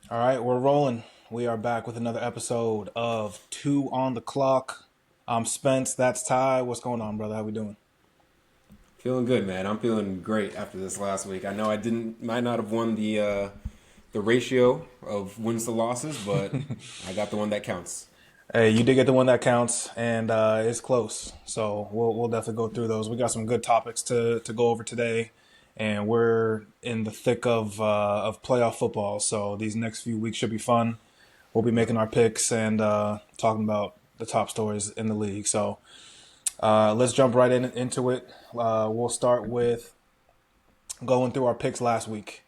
All right, we're rolling. We are back with another episode of Two on the Clock. I'm Spence. That's Ty. What's going on, brother? How we doing? Feeling good, man. I'm feeling great after this last week. I know might not have won the ratio of wins to losses, but I got the one that counts. Hey, you did get the one that counts, and it's close. So we'll definitely go through those. We got some good topics to go over today, and we're in the thick of playoff football. So these next few weeks should be fun. We'll be Yep. making our picks and talking about the top stories in the league. So let's jump right into it. We'll start with going through our picks last week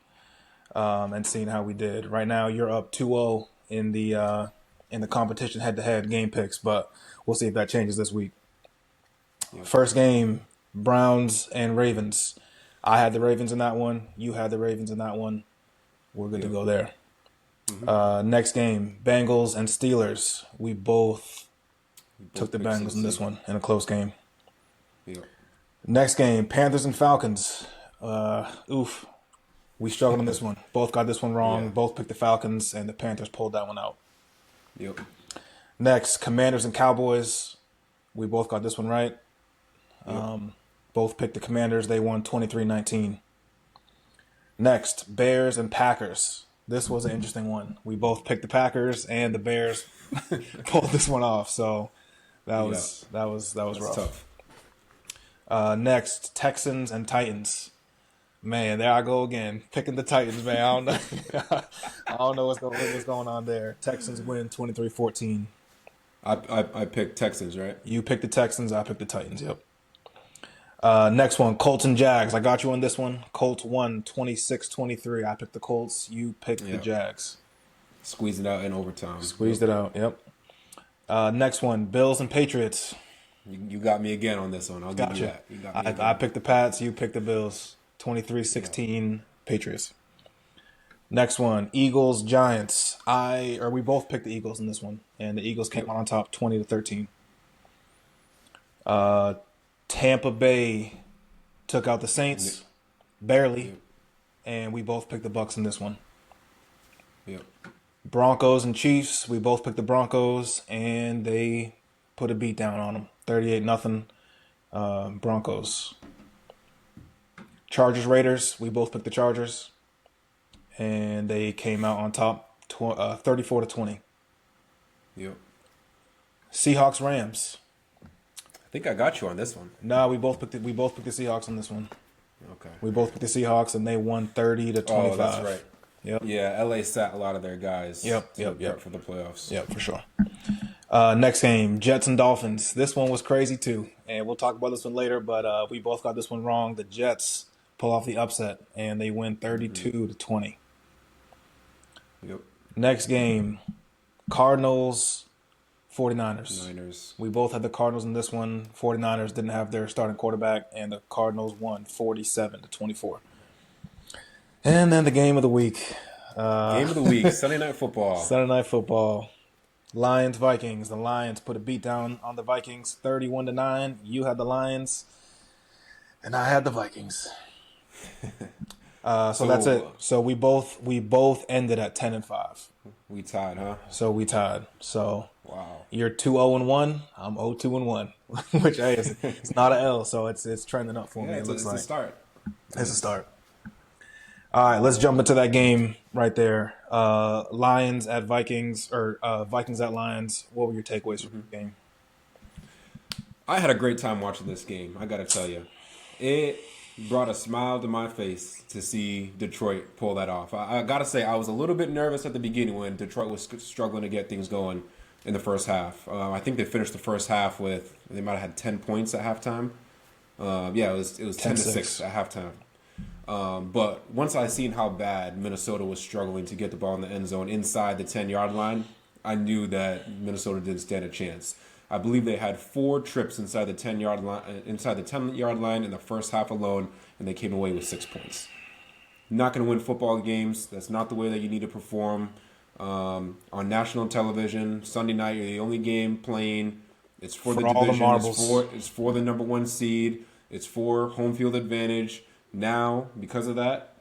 and seeing how we did. Right now, you're up 2-0 in the competition head-to-head game picks, but we'll see if that changes this week. Yep. First game, Browns and Ravens. I had the Ravens in that one. You had the Ravens in that one. We're good to Yep. go there. Mm-hmm. Next game, Bengals and Steelers. We both We took both the picked Bengals in this Cincy. one in a close game. Yep. Next game, Panthers and Falcons. Oof. We struggled on this one. Both got this one wrong. Yeah. Both picked the Falcons, and the Panthers pulled that one out. Yep. Next, Commanders and Cowboys. We both got this one right. Yep. Both picked the Commanders. They won 23-19. Next, Bears and Packers. This was an interesting one. We both picked the Packers, and the Bears pulled this one off. So that Yep. was That's rough. tough. Next, Texans and Titans. Man, there I go again, picking the Titans. Man, I don't know, I don't know what's going on there. Texans win 23-14. I picked Texans, right? You picked the Texans. I picked the Titans. Yep. Next one, Colts and Jags. I got you on this one. Colts won 26-23. I picked the Colts. You picked the Yep. Jags. Squeezed it out in overtime. Yep. Squeezed it out. Yep. Next one, Bills and Patriots. You got me again on this one. I'll give you Gotcha. that. You got me I again. picked the Pats. You picked the Bills. Yeah. 23-16 Patriots. Next one, Eagles Giants. We both picked the Eagles in this one, and the Eagles came Yep. out on top 20-13. Tampa Bay took out the Saints barely, Yep. and we both picked the Bucks in this one. Yep. Broncos and Chiefs. We both picked the Broncos, and they put a beat down on them. 38-0. Broncos. Chargers Raiders. We both picked the Chargers, and they came out on top 34-20. Yep. Seahawks Rams. I think I got you on this one. No, we both picked the Seahawks on this one. Okay. We both picked the Seahawks, and they won 30 to Oh, 25. that's right. Yep. Yeah, LA sat a lot of their guys Yep. to Yep. prep Yep. for the playoffs. Yep. For sure. Next game, Jets and Dolphins. This one was crazy too, and we'll talk about this one later. But we both got this one wrong. The Jets pull off the upset, and they win 32-20. Yep. Next game, Cardinals, 49ers. Niners. We both had the Cardinals in this one. 49ers didn't have their starting quarterback, and the Cardinals won 47-24. And then the game of the week, Game of the week, Sunday Night Football. Sunday Night Football. Lions Vikings. The Lions put a beat down on the Vikings, 31-9. You had the Lions, and I had the Vikings. So that's it. So we both ended at 10-5. We tied, huh? So we tied. So Wow. you're 2-0-1. I'm 0-2-1, which hey, it's not an L. So it's trending up for Yeah, me. It it's, looks it's a like start. it's a start. All right, let's jump into that game right there. Lions at Vikings or Vikings at Lions. What were your takeaways from the game? I had a great time watching this game. I got to tell you, it brought a smile to my face to see Detroit pull that off. I got to say, I was a little bit nervous at the beginning when Detroit was struggling to get things going in the first half. I think they finished the first half with they might have had 10 points at halftime. Yeah, it was 10-6 at halftime. But once I seen how bad Minnesota was struggling to get the ball in the end zone inside the 10-yard line, I knew that Minnesota didn't stand a chance. I believe they had 4 trips inside the 10-yard line, in the first half alone, and they came away with 6 points. Not going to win football games. That's not the way that you need to perform on national television. Sunday night, you're the only game playing. It's for the For all the division. marbles. It's for the number 1 seed. It's for home field advantage. Now, because of that,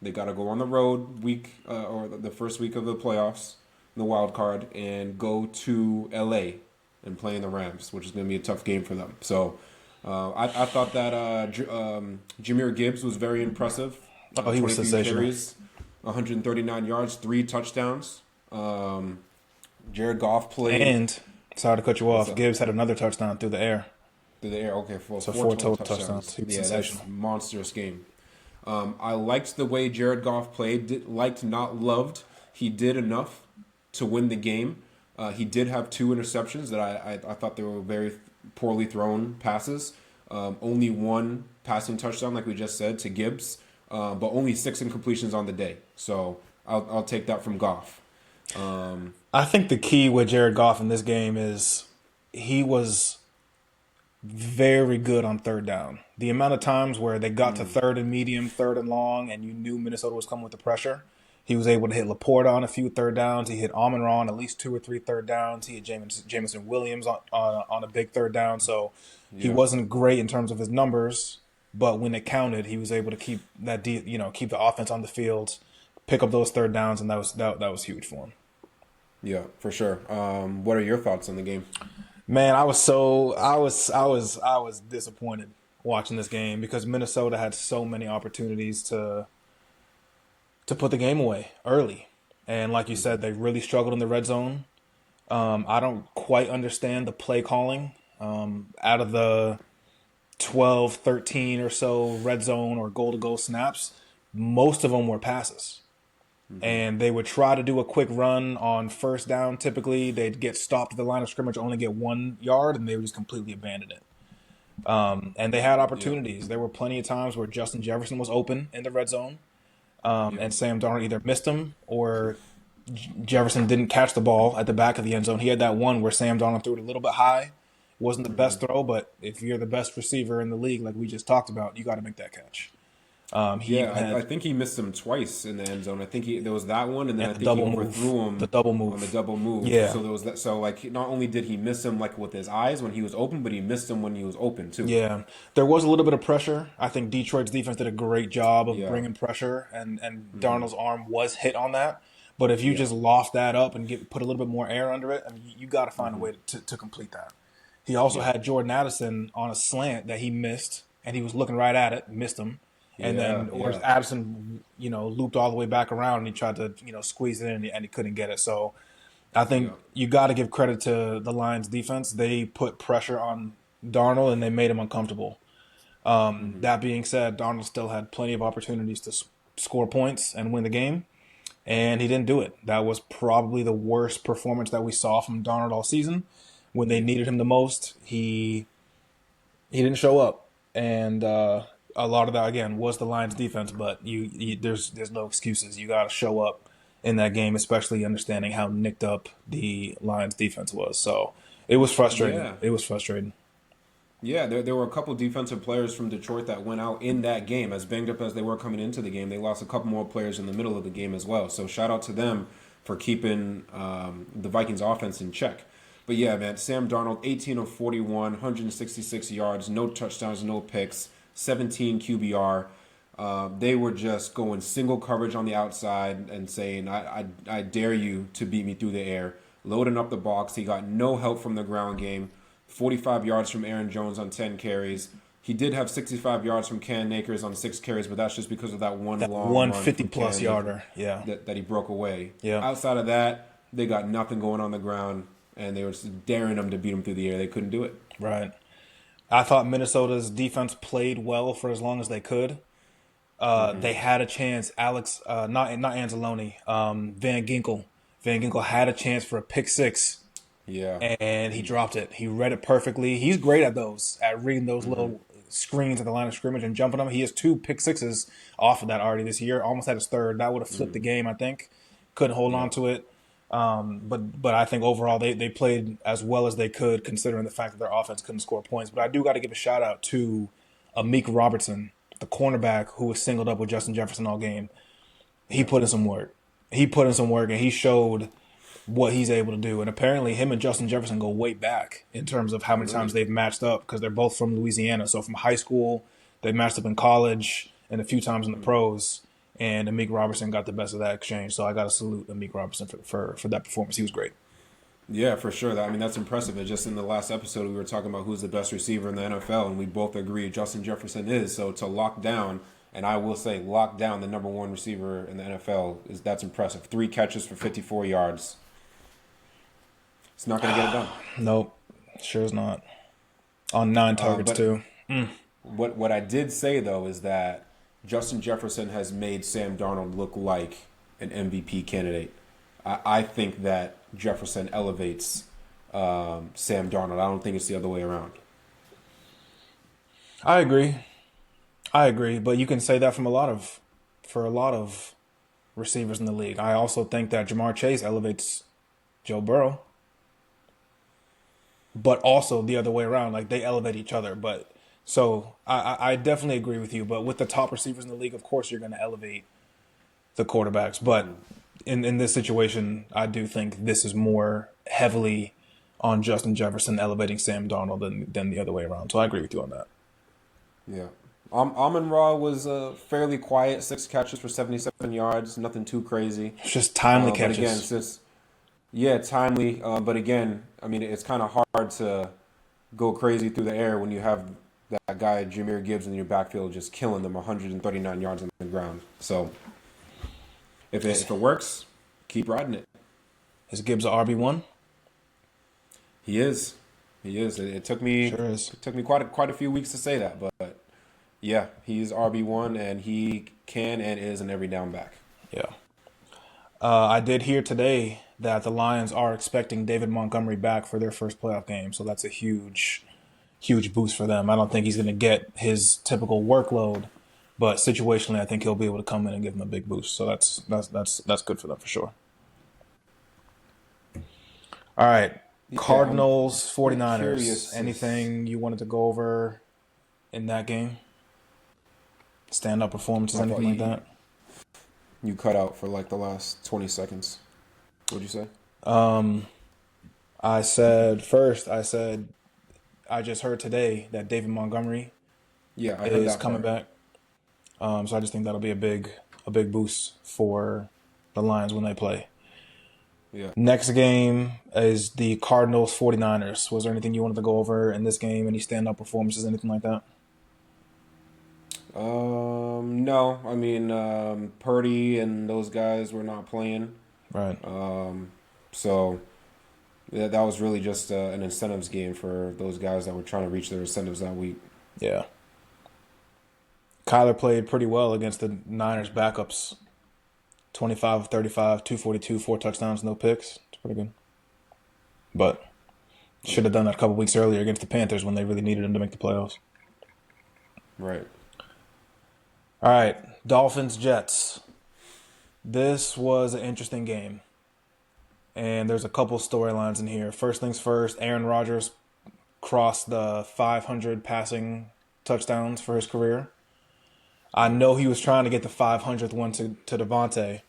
They got to go on the road week or the first week of the playoffs, the wild card, and go to LA and play in the Rams, which is going to be a tough game for them. So I thought that Jahmyr Gibbs was very impressive. Oh, he was 23 sensational. carries, 139 yards, 3 touchdowns. Jared Goff played. And sorry to cut you What's off. up? Gibbs had another touchdown through the air, Through the air. Okay, for so four four total total touchdowns. touchdowns. He was Yeah, that's sensational. monstrous game. I liked the way Jared Goff played. Liked, not loved. He did enough to win the game. He did have 2 interceptions that I thought they were very poorly thrown passes. Only 1 passing touchdown, like we just said, to Gibbs, but only 6 incompletions on the day. So I'll take that from Goff. I think the key with Jared Goff in this game is he was very good on third down. The amount of times where they got to third and medium, third and long, and you knew Minnesota was coming with the pressure, he was able to hit Laporta on a few third downs. He hit Amon-Ra on at least 2 or 3 third downs. He hit Jameson Williams on a big third down. So he Yeah. wasn't great in terms of his numbers, but when it counted, he was able to keep keep the offense on the field, pick up those third downs, and that was huge for him. Yeah, for sure. What are your thoughts on the game? Man, I was disappointed watching this game because Minnesota had so many opportunities to put the game away early. And like you said, they really struggled in the red zone. I don't quite understand the play calling. Out of the 12, 13 or so red zone or goal to goal snaps, most of them were passes. And they would try to do a quick run on first down. Typically, they'd get stopped at the line of scrimmage, only get 1 yard, and they would just completely abandon it. And they had Yeah, opportunities. There were plenty of times where Justin Jefferson was open in the red zone, yeah, and Sam Darnold either missed him or Jefferson didn't catch the ball at the back of the end zone. He had that one where Sam Darnold threw it a little bit high. It wasn't the best throw, but if you're the best receiver in the league, like we just talked about, you got to make that catch. He yeah. even I had think he missed him twice in the end zone. I think there was that one, and then at I the think he double move, overthrew the him double on the move. double move. Yeah, So there was that. So like, not only did he miss him like with his eyes when he was open, but he missed him when he was open too. yeah. There was a little bit of pressure. I think Detroit's defense did a great job of Yeah, bringing pressure, and Darnold's arm was hit on that. But if you yeah, just loft that up and put a little bit more air under it, I mean, you got to find a way to complete that. He also yeah, had Jordan Addison on a slant that he missed, and he was looking right at it, missed him, and yeah, then or yeah, Addison, looped all the way back around and he tried to, squeeze it in and he couldn't get it. So I yeah. think you got to give credit to the Lions defense. They put pressure on Darnold and they made him uncomfortable. That being said, Darnold still had plenty of opportunities to score points and win the game, and he didn't do it. That was probably the worst performance that we saw from Darnold all season. When they Yeah. needed him the most, he didn't show up, and a lot of that again was the Lions defense. But there's no excuses. You got to show up in that game, especially understanding how nicked up the Lions defense was. So it was frustrating. Yeah. It was frustrating. Yeah, there were a couple defensive players from Detroit that went out in that game. As banged up as they were coming into the game, they lost a couple more players in the middle of the game as well. So shout out to them for keeping the Vikings offense in check. But yeah, man, Sam Darnold, 18 of 41, 166 yards, no touchdowns, no picks, 17 QBR. They were just going single coverage on the outside and saying, I dare you to beat me through the air, loading up the box. He got no help from the ground game. 45 yards from Aaron Jones on 10 carries. He did have 65 yards from Cam Akers on 6 carries, but that's just because of that one That long one run 50 from plus Cam Akers yarder. Yeah. that he broke away. Yeah. Outside of that, they got nothing going on the ground, and they were just daring them to beat him through the air. They couldn't do it. Right. I thought Minnesota's defense played well for as long as they could. They had a chance. Alex, not Anzalone, Van Ginkel. Van Ginkel had a chance for a pick six, Yeah. and he dropped it. He read it perfectly. He's great at those, at reading those little screens at the line of scrimmage and jumping them. He has 2 pick sixes off of that already this year. Almost had his third. That would have flipped the game, I think. Couldn't hold Yeah. on to it. But I think overall they played as well as they could, considering the fact that their offense couldn't score points. But I do got to give a shout out to Amik Robertson, the cornerback who was singled up with Justin Jefferson all game. He put in some work. He put in some work, and he showed what he's able to do. And apparently, him and Justin Jefferson go way back in terms of how Oh, many times really? they've matched up because they're both from Louisiana. So from high school, they matched up in college and a few times in the pros. and Amik Robertson got the best of that exchange. So I got to salute Amik Robertson for that performance. He was great. Yeah, for sure. I mean, that's impressive. Just in the last episode, we were talking about who's the best receiver in the NFL, and we both agree Justin Jefferson is. So to lock down, and I will say lock down the number one receiver in the NFL that's impressive. 3 catches for 54 yards. It's not going to get it done. Nope, sure is not. On 9 targets But too. what I did say though is that Justin Jefferson has made Sam Darnold look like an MVP candidate. I think that Jefferson elevates Sam Darnold. I don't think it's the other way around. I agree, but you can say that for a lot of receivers in the league. I also think that Jamar Chase elevates Joe Burrow, but also the other way around. Like they elevate each other. But so I definitely agree with you. But with the top receivers in the league, of course you're going to elevate the quarterbacks. But in this situation, I do think this is more heavily on Justin Jefferson elevating Sam Darnold than the other way around. So I agree with you on that. Yeah. Amon-Ra was fairly quiet, 6 catches for 77 yards, nothing too crazy. It's just timely But again, catches. timely. But again, I mean, it's kind of hard to go crazy through the air when you have that guy, Jahmyr Gibbs, in your backfield just killing them 139 yards on the ground. So if it works, keep riding it. Is Gibbs a RB1? He is. He is. It took me Sure is. it took me quite a few weeks to say that, but yeah, he's RB1 and he can and is an every down back. Yeah. I did hear today that the Lions are expecting David Montgomery back for their first playoff game, so that's a huge, huge boost for them. I don't think he's going to get his typical workload, but situationally, I think he'll be able to come in and give them a big boost. So that's good for them for sure. All right, Yeah, Cardinals, I'm 49ers. curious. Anything you wanted to go over in that game? Stand-up performances, I thought anything like that? you cut out for like the last 20 seconds. What'd you say? Um, I said I just heard today that David Montgomery Yeah, I heard is that coming part. back. So I just think that'll be a big boost for the Lions when they play. Yeah. Next game is the Cardinals 49ers. Was there anything you wanted to go over in this game? Any stand-up performances, anything like that? No, I mean, Purdy and those guys were not playing. Right. So that was really just an incentives game for those guys that were trying to reach their incentives that week. Yeah. Kyler played pretty well against the Niners backups. 25 of 35, 242, 4 touchdowns, no picks. It's pretty good. But should have done that a couple weeks earlier against the Panthers when they really needed him to make the playoffs. Right. All right, Dolphins Jets. This was an interesting game, and there's a couple storylines in here. First things first, Aaron Rodgers crossed the 500 passing touchdowns for his career. I know he was trying to get the 500th one to Devontae,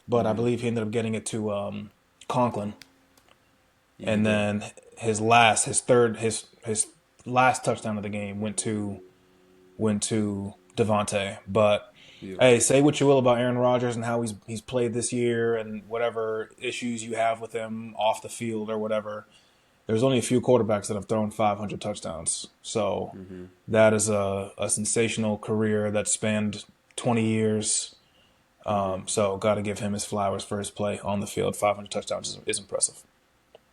but I believe he ended up getting it to Conklin. And Yeah. then his last touchdown of the game went to Devontae. But Yeah. hey, say what you will about Aaron Rodgers and how he's played this year and whatever issues you have with him off the field or whatever. There's only a few quarterbacks that have thrown 500 touchdowns. So that is a sensational career that spanned 20 years. So got to give him his flowers for his play on the field. 500 touchdowns is impressive.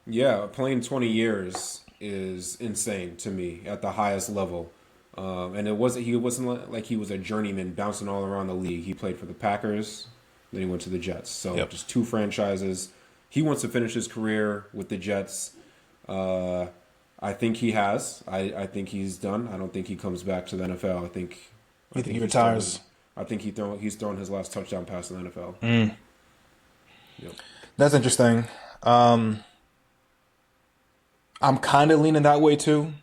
Yeah, playing 20 years is insane to me at the highest level. And he wasn't like he was a journeyman bouncing all around the league. He played for the Packers, then he went to the Jets. So Yep. just 2 franchises. He wants to finish his career with the Jets. I think he has. I think he's done. I don't think he comes back to the NFL. You think he he's thrown retires? I think he's thrown his last touchdown pass in the NFL. Yep. That's interesting. I'm kind of leaning that way too.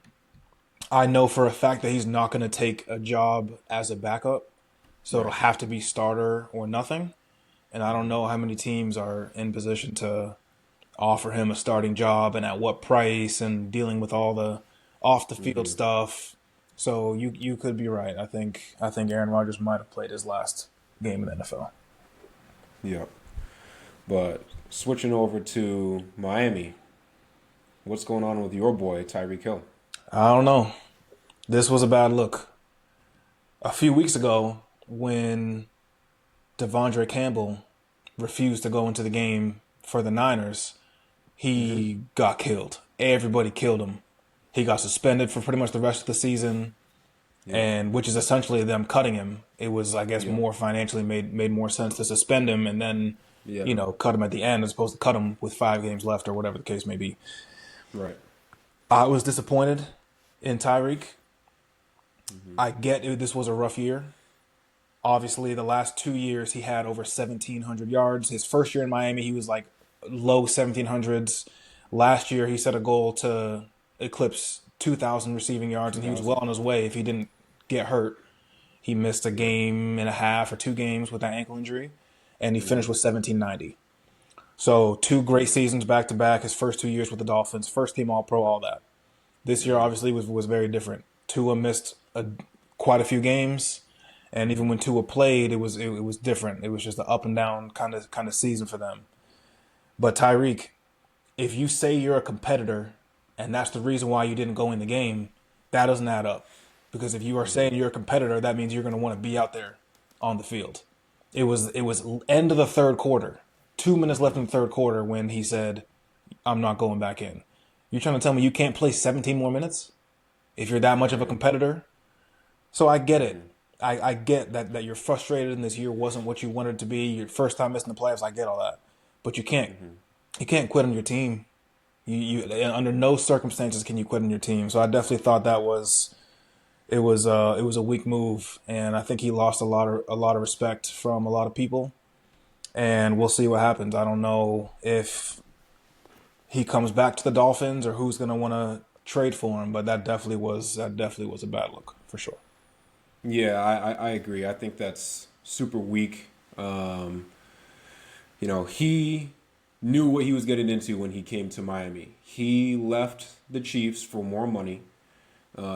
I know for a fact that he's not going to take a job as a backup, so it'll have to be starter or nothing. And I don't know how many teams are in position to offer him a starting job and at what price and dealing with all the off the field stuff. So you could be right. I think Aaron Rodgers might have played his last game in the NFL. Yeah. But switching over to Miami, what's going on with your boy Tyreek Hill? I don't know. This was a bad look. A few weeks ago, when Devondre Campbell refused to go into the game for the Niners, he got killed. Everybody killed him. He got suspended for pretty much the rest of the season, Yeah. and which is essentially them cutting him. It was, I guess, Yeah. more financially made more sense to suspend him and then, Yeah. cut him at the end as opposed to cut him with 5 games left or whatever the case may be. Right. I was disappointed in Tyreek. I get this was a rough year. Obviously, the last 2 years he had over 1,700 yards. His first year in Miami, he was like low 1,700s. Last year, he set a goal to eclipse 2,000 receiving yards, and he was well 2000. on his way if he didn't get hurt. He missed a Yeah. game and a half or 2 games with that ankle injury, and he finished with 1,790. So 2 great seasons back to back. His first 2 years with the Dolphins, first team All Pro, all that. This year obviously was very different. Tua missed quite a few games, and even when Tua played, it was different. It was just an up and down kind of season for them. But Tyreek, if you say you're a competitor, and that's the reason why you didn't go in the game, that doesn't add up. Because if you are saying you're a competitor, that means you're going to want to be out there on the field. It was end of the third quarter, 2 minutes left in the third quarter when he said, "I'm not going back in." You're trying to tell me you can't play 17 more minutes if you're that much of a competitor? So I get it. I get that you're frustrated and this year wasn't what you wanted it to be. Your first time missing the playoffs. I get all that, but you can't quit on your team. You under no circumstances can you quit on your team. So I definitely thought it was a weak move, and I think he lost a lot of respect from a lot of people. And we'll see what happens. I don't know if he comes back to the Dolphins or who's going to want to trade for him, but that definitely was a bad look for sure. Yeah, I agree. I think that's super weak. He knew what he was getting into when he came to Miami. He left the Chiefs for more money.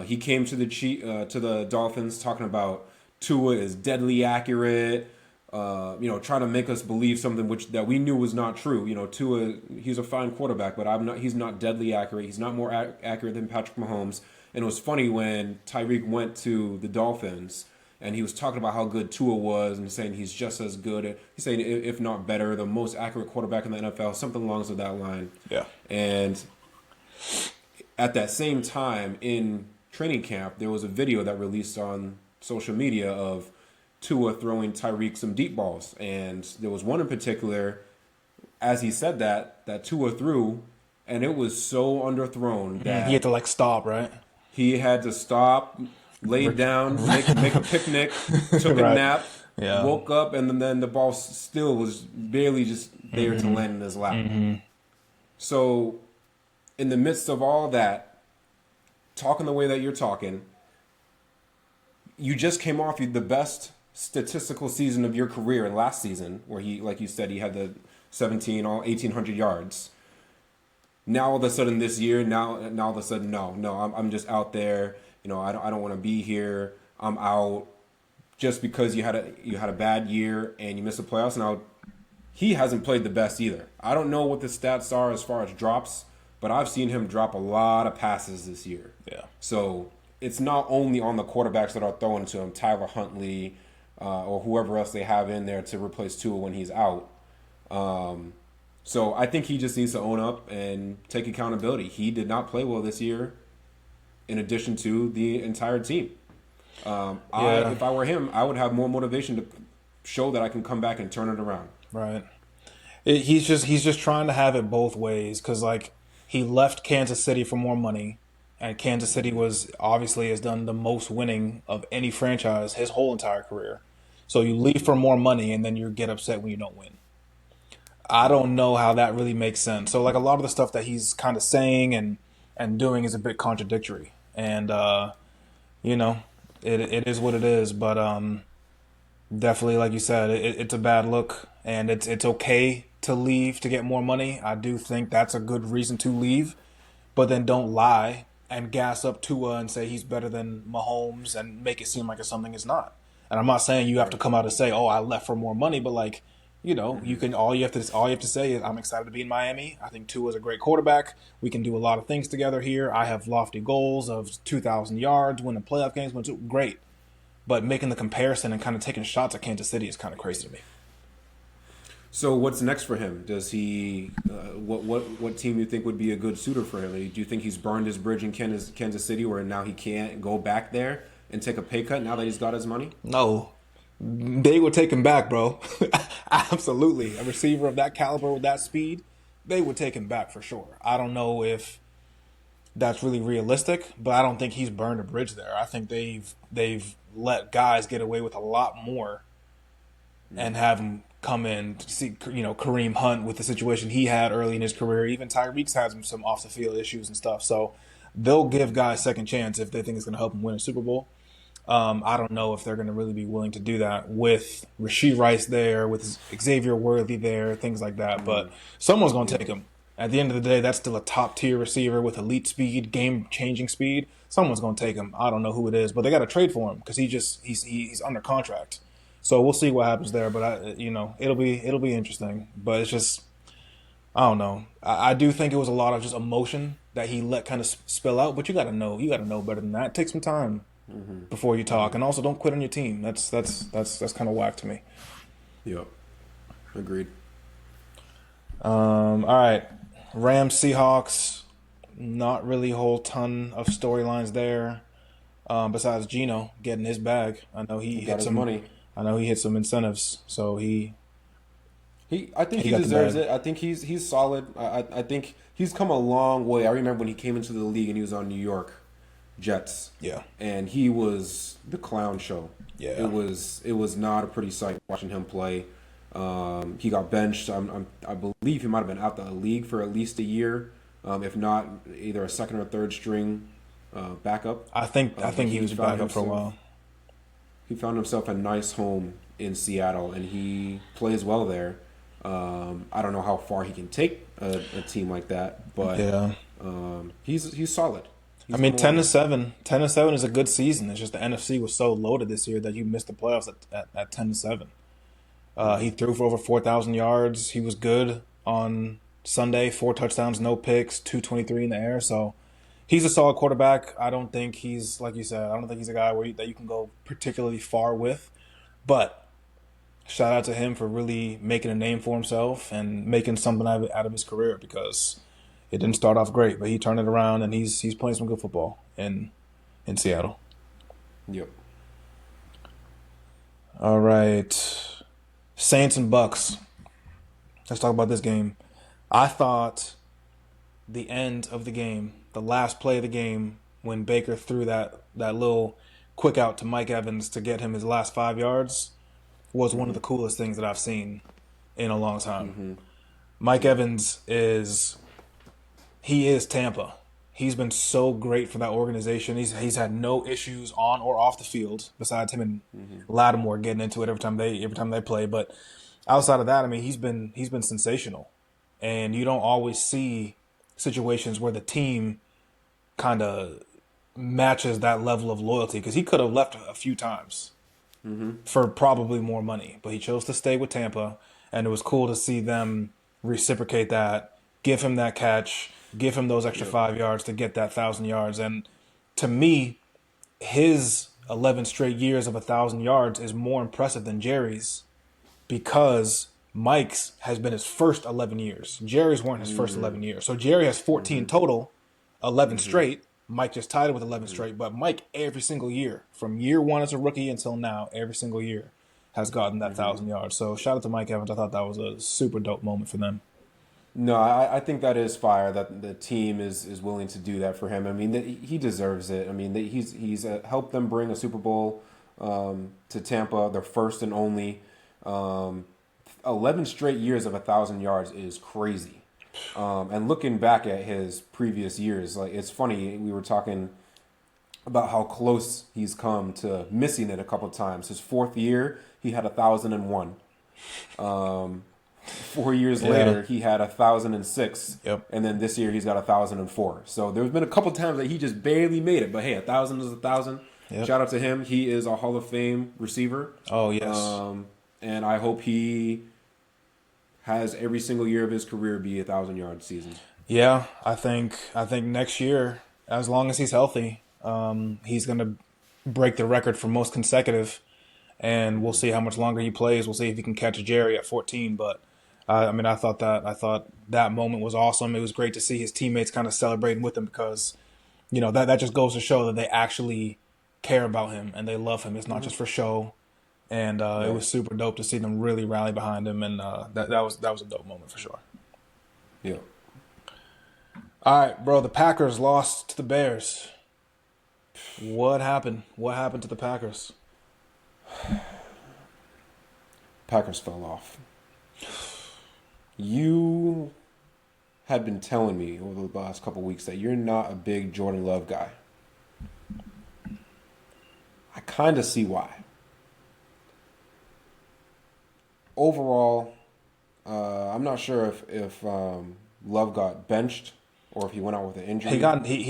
He came to the Dolphins talking about Tua is deadly accurate. Trying to make us believe something that we knew was not true. Tua, he's a fine quarterback, but he's not deadly accurate. He's not more accurate than Patrick Mahomes. And it was funny when Tyreek went to the Dolphins and he was talking about how good Tua was and saying he's just as good. He's saying, if not better, the most accurate quarterback in the NFL, something along that line. Yeah. And at that same time in training camp, there was a video that released on social media of Tua throwing Tyreek some deep balls. And there was one in particular, as he said that Tua threw, and it was so underthrown He had that to like stop, right? he had to stop, lay down, make a picnic, took a Right. nap, Yeah. woke up, and then the ball still was barely just there to land in his lap. So, in the midst of all that, talking the way that you're talking, you just came off the best statistical season of your career last season, where he, like you said, he had the 1,800 yards. Now all of a sudden this year, now all of a sudden, no, I'm just out there. I don't want to be here. I'm out just because you had a bad year and you missed the playoffs. Now he hasn't played the best either. I don't know what the stats are as far as drops, but I've seen him drop a lot of passes this year. Yeah. So it's not only on the quarterbacks that are throwing to him, Tyler Huntley, or whoever else they have in there to replace Tua when he's out. So I think he just needs to own up and take accountability. He did not play well this year, in addition to the entire team. If I were him, I would have more motivation to show that I can come back and turn it around. Right. He's just trying to have it both ways because like he left Kansas City for more money, and Kansas City has done the most winning of any franchise his whole entire career. So you leave for more money and then you get upset when you don't win. I don't know how that really makes sense. So like a lot of the stuff that he's kind of saying and doing is a bit contradictory, and you know it is what it is. But definitely, like you said, it's a bad look, and it's okay to leave to get more money. I do think that's a good reason to leave, but then don't lie and gas up Tua and say he's better than Mahomes and make it seem like it's something it's not. And I'm not saying you have to come out and say, "Oh, I left for more money," but like, you can all you have to say is, "I'm excited to be in Miami. I think Tua is a great quarterback. We can do a lot of things together here. I have lofty goals of 2,000 yards, winning playoff games, which is great." But making the comparison and kind of taking shots at Kansas City is kind of crazy to me. So what's next for him? Does he? What team do you think would be a good suitor for him? Do you think he's burned his bridge in Kansas City, where now he can't go back there and take a pay cut now that he's got his money? No, they would take him back, bro. Absolutely. A receiver of that caliber with that speed, they would take him back for sure. I don't know if that's really realistic, but I don't think he's burned a bridge there. I think they've let guys get away with a lot more and have him come in to see, Kareem Hunt with the situation he had early in his career. Even Tyreek's had some off the field issues and stuff. So they'll give guys second chance if they think it's going to help him win a Super Bowl. I don't know if they're going to really be willing to do that with Rashee Rice there, with Xavier Worthy there, things like that. But someone's going to take him. At the end of the day, that's still a top tier receiver with elite speed, game changing speed. Someone's going to take him. I don't know who it is, but they got to trade for him because he's under contract. So we'll see what happens there. But it'll be interesting. But it's just, I don't know. I do think it was a lot of just emotion that he let kind of spill out. But you got to know better than that. Take some time before you talk, and also don't quit on your team. That's kind of whack to me. Yep, agreed. All right, Rams Seahawks. Not really a whole ton of storylines there. Besides Geno getting his bag, I know he got hit his some money. I know he hit some incentives, so I think he got the deserves bag. it. I think he's solid. I think he's come a long way. I remember when he came into the league and he was on New York Jets. Yeah. And he was the clown show. Yeah. It was not a pretty sight watching him play. He got benched. I believe he might have been out the league for at least a year, if not either a second or third string backup. I think he was found back up for a while. He found himself a nice home in Seattle, and he plays well there. I don't know how far he can take a team like that, but Yeah. He's solid. I mean, 10-7. 10-7 is a good season. It's just the NFC was so loaded this year that you missed the playoffs at 10-7. He threw for over 4,000 yards. He was good on Sunday. 4 touchdowns, no picks, 223 in the air. So he's a solid quarterback. I don't think he's, like you said, I don't think he's a guy that you can go particularly far with. But shout out to him for really making a name for himself and making something out of his career, because it didn't start off great, but he turned it around and he's playing some good football in Seattle. Yep. All right, Saints and Bucks. Let's talk about this game. I thought the end of the game, the last play of the game, when Baker threw that little quick out to Mike Evans to get him his last 5 yards, was one of the coolest things that I've seen in a long time. Mike Evans is Tampa. He's been so great for that organization. He's had no issues on or off the field, besides him and Lattimore getting into it every time they play. But outside of that, I mean, he's been sensational. And you don't always see situations where the team kind of matches that level of loyalty, because he could have left a few times for probably more money, but he chose to stay with Tampa, and it was cool to see them reciprocate that, give him that catch, give him those extra 5 yards to get that 1,000 yards. And to me, his 11 straight years of 1,000 yards is more impressive than Jerry's, because Mike's has been his first 11 years. Jerry's weren't his first 11 years. So Jerry has 14 total, 11 straight. Mike just tied it with 11 straight. But Mike, every single year, from year one as a rookie until now, every single year has gotten that 1,000 yards. So shout out to Mike Evans. I thought that was a super dope moment for them. No, I think that is fire that the team is willing to do that for him. I mean, he deserves it. I mean, he's helped them bring a Super Bowl to Tampa, their first and only. 11 straight years of 1,000 yards is crazy. And looking back at his previous years, like, it's funny, we were talking about how close he's come to missing it a couple of times. His fourth year, he had 1,001. 4 years later, he had 1,006. Yep. And then this year, he's got 1,004. So there's been a couple times that he just barely made it. But hey, 1,000 is 1,000. Yep. Shout out to him. He is a Hall of Fame receiver. Oh yes. And I hope he has every single year of his career be 1,000-yard season. Yeah, I think next year, as long as he's healthy, he's gonna break the record for most consecutive, and we'll see how much longer he plays. We'll see if he can catch Jerry at 14. But I mean, I thought that moment was awesome. It was great to see his teammates kind of celebrating with him because that just goes to show that they actually care about him and they love him. It's not just for show. And it Right. was super dope to see them really rally behind him, and that was a dope moment for sure. Yeah. All right, bro. The Packers lost to the Bears. What happened? What happened to the Packers? Packers fell off. You had been telling me over the last couple weeks that you're not a big Jordan Love guy. I kind of see why. Overall, I'm not sure if Love got benched or if he went out with an injury. He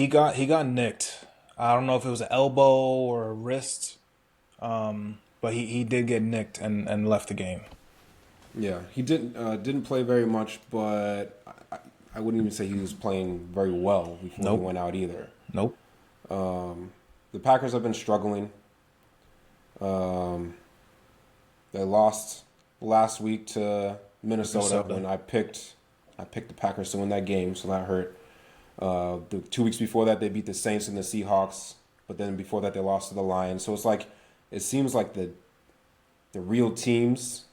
got nicked. I don't know if it was an elbow or a wrist, but he did get nicked and left the game. Yeah, he didn't play very much, but I wouldn't even say he was playing very well before Nope. he went out either. Nope. The Packers have been struggling. They lost last week to Minnesota, when I picked the Packers to win that game, so that hurt. The 2 weeks before that, they beat the Saints and the Seahawks, but then before that, they lost to the Lions. So it seems like the real teams,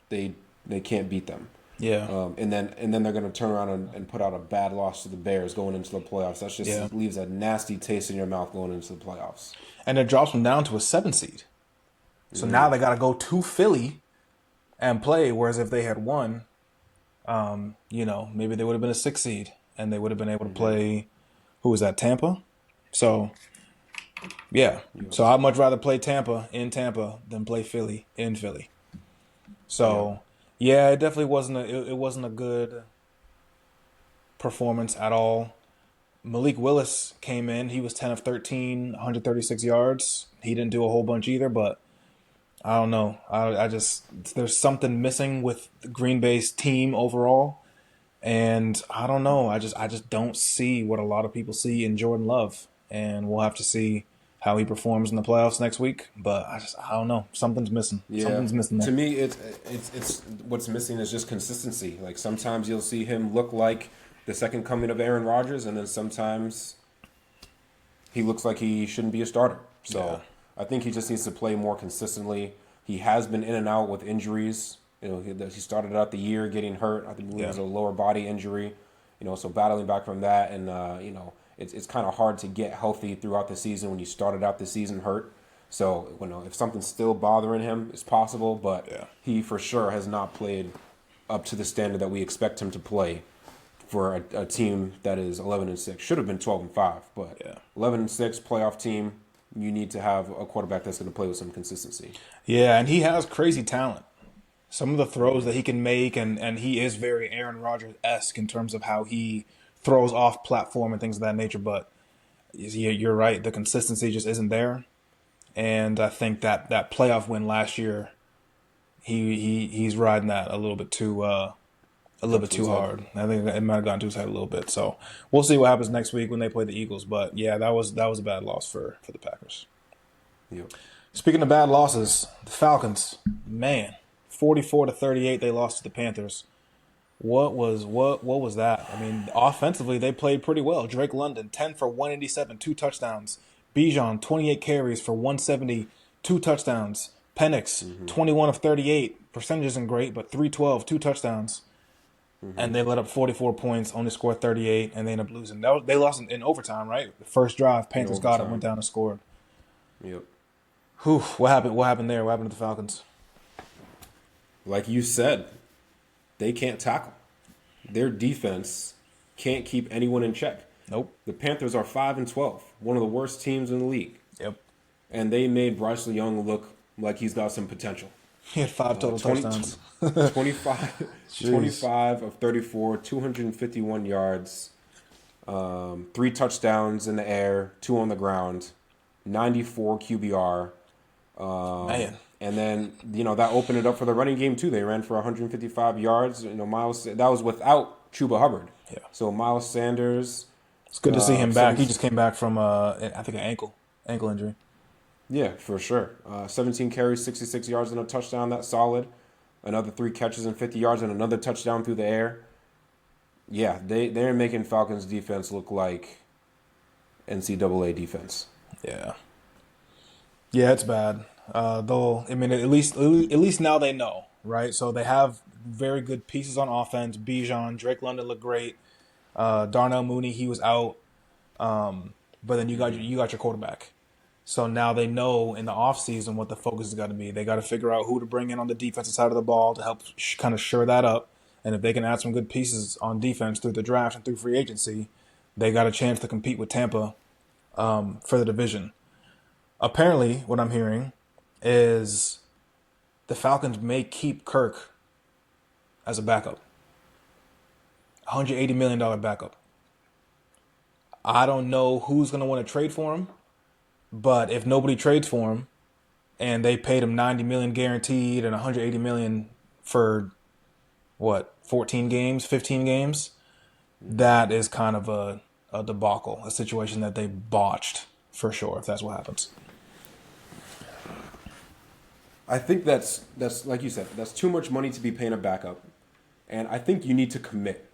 they can't beat them. Yeah. And then they're going to turn around and put out a bad loss to the Bears going into the playoffs. That just Yeah. leaves a nasty taste in your mouth going into the playoffs. And it drops them down to a 7 seed. So now they got to go to Philly and play. Whereas if they had won, maybe they would have been a 6 seed and they would have been able to play. Who was that? Tampa. So yeah. So I'd much rather play Tampa in Tampa than play Philly in Philly. So yeah, it definitely wasn't a good performance at all. Malik Willis came in. He was 10 of 13, 136 yards. He didn't do a whole bunch either, but I don't know. I just there's something missing with Green Bay's team overall, and I don't know. I just don't see what a lot of people see in Jordan Love, and we'll have to see how he performs in the playoffs next week. But I don't know. Something's missing. Yeah, Something's missing to there. me, it's what's missing is just consistency. Like sometimes you'll see him look like the second coming of Aaron Rodgers, and then sometimes he looks like he shouldn't be a starter. So Yeah. I think he just needs to play more consistently. He has been in and out with injuries. He started out the year getting hurt. I think it was a lower body injury. So battling back from that, and it's kind of hard to get healthy throughout the season when you started out the season hurt. So if something's still bothering him, it's possible, but Yeah. he for sure has not played up to the standard that we expect him to play for a team that is 11-6. Should have been 12-5, but Yeah. 11-6 playoff team. You need to have a quarterback that's going to play with some consistency. Yeah, and he has crazy talent. Some of the throws that he can make, and he is very Aaron Rodgers-esque in terms of how he throws off platform and things of that nature. But yeah, you're right. The consistency just isn't there. And I think that playoff win last year, he's riding that a little bit too hard. I think it might have gotten to his head a little bit. So we'll see what happens next week when they play the Eagles. But yeah, that was a bad loss for the Packers. Yep. Speaking of bad losses, the Falcons, man, 44-38, they lost to the Panthers. What was that? I mean, offensively, they played pretty well. Drake London, 10 for 187, 2 touchdowns. Bijan, 28 carries for 170, 2 touchdowns. Penix, 21 of 38. Percentage isn't great, but 312, 2 touchdowns. And they let up 44 points, only scored 38, and they ended up losing. They lost in overtime, right? The first drive, Panthers got it, overtime. went down and scored. Yep. Whew, what happened? What happened there? What happened to the Falcons? Like you said, they can't tackle. Their defense can't keep anyone in check. Nope. The Panthers are 5-12, one of the worst teams in the league, Yep. and they made Bryce Young look like he's got some potential. He had 5 total 20 touchdowns. 25 of 34, 251 yards, 3 touchdowns in the air, 2 on the ground. 94 QBR. Man, And then, that opened it up for the running game, too. They ran for 155 yards. Miles, that was without Chuba Hubbard. yeah. So Miles Sanders, It's good to see him back. 7, He just came back from I think an ankle injury. yeah, for sure. 17 carries, 66 yards, and a touchdown. That's solid. Another 3 catches and 50 yards, and another touchdown through the air. Yeah, they're making Falcons defense look like NCAA defense. Yeah. Yeah, it's bad. Though I mean, at least now they know, right? So they have very good pieces on offense. Bijan, Drake London looked great. Darnell Mooney, he was out. But then you got your quarterback. So now they know in the offseason what the focus is got to be. They got to figure out who to bring in on the defensive side of the ball to help kind of shore that up. And if they can add some good pieces on defense through the draft and through free agency, they got a chance to compete with Tampa for the division. Apparently, what I'm hearing is the Falcons may keep Kirk as a backup, $180 million backup. I don't know who's going to want to trade for him, but if nobody trades for him and they paid him 90 million guaranteed and 180 million for what, 14 games, 15 games, that is kind of a debacle, a situation that they botched for sure if that's what happens. I think that's like you said, that's too much money to be paying a backup. And I think you need to commit.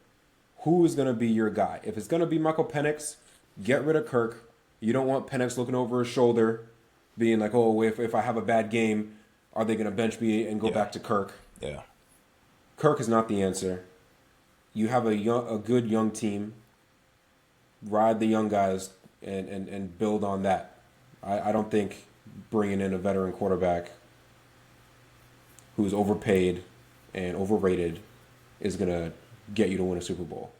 Who is going to be your guy? If it's going to be Michael Penix, get rid of Kirk. You don't want Penix looking over his shoulder, being like, oh, if I have a bad game, are they going to bench me and go back to Kirk? Yeah. Kirk is not the answer. You have a good young team. Ride the young guys and build on that. I don't think bringing in a veteran quarterback who's overpaid and overrated is going to get you to win a Super Bowl.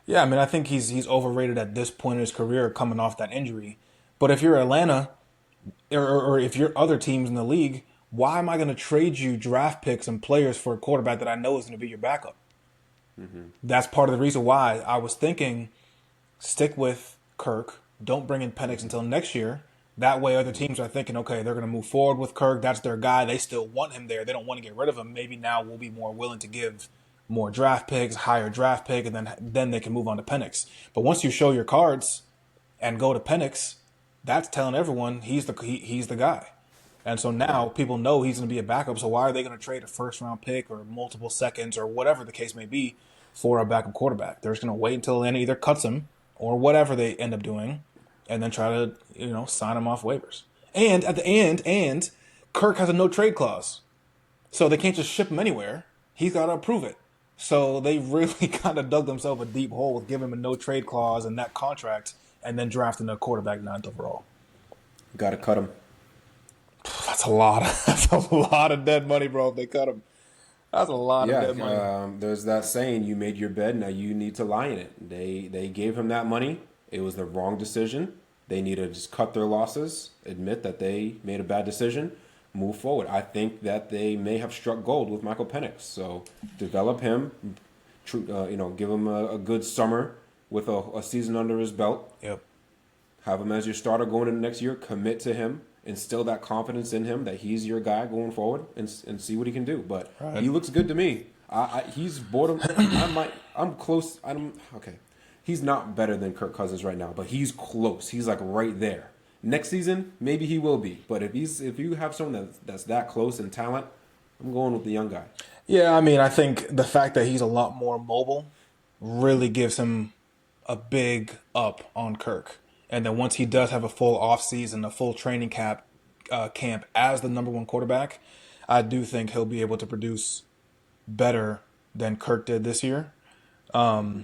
Yeah, I mean, I think he's overrated at this point in his career coming off that injury. But if you're Atlanta or if you're other teams in the league, why am I going to trade you draft picks and players for a quarterback that I know is going to be your backup? That's part of the reason why I was thinking stick with Kirk. Don't bring in Penix until next year. That way, other teams are thinking, okay, they're going to move forward with Kirk. That's their guy. They still want him there. They don't want to get rid of him. Maybe now we'll be more willing to give more draft picks, higher draft pick, and then they can move on to Penix. But once you show your cards and go to Penix, that's telling everyone he's the guy. And so now people know he's going to be a backup. So why are they going to trade a first round pick or multiple seconds or whatever the case may be for a backup quarterback? They're just going to wait until Atlanta either cuts him or whatever they end up doing, and then try to sign him off waivers. And at the end, Kirk has a no trade clause, so they can't just ship him anywhere. He's got to approve it. So they really kind of dug themselves a deep hole with giving him a no trade clause and that contract, and then drafting a quarterback 9th overall. Got to cut him. That's a lot. That's a lot of dead money, bro. If they cut him, that's a lot of dead money. There's that saying: "You made your bed, now you need to lie in it." They gave him that money. It was the wrong decision. They need to just cut their losses, admit that they made a bad decision, move forward. I think that they may have struck gold with Michael Penix. So develop him, give him a good summer with a season under his belt. Yep. Have him as your starter going into next year. Commit to him. Instill that confidence in him that he's your guy going forward, and see what he can do. But He looks good to me. He's boredom. I'm close. Okay. He's not better than Kirk Cousins right now, but he's close. He's like right there. Next season, maybe he will be. But if you have someone that's that close in talent, I'm going with the young guy. Yeah, I mean, I think the fact that he's a lot more mobile really gives him a big up on Kirk. And then once he does have a full offseason, a full training camp as the number one quarterback, I do think he'll be able to produce better than Kirk did this year. But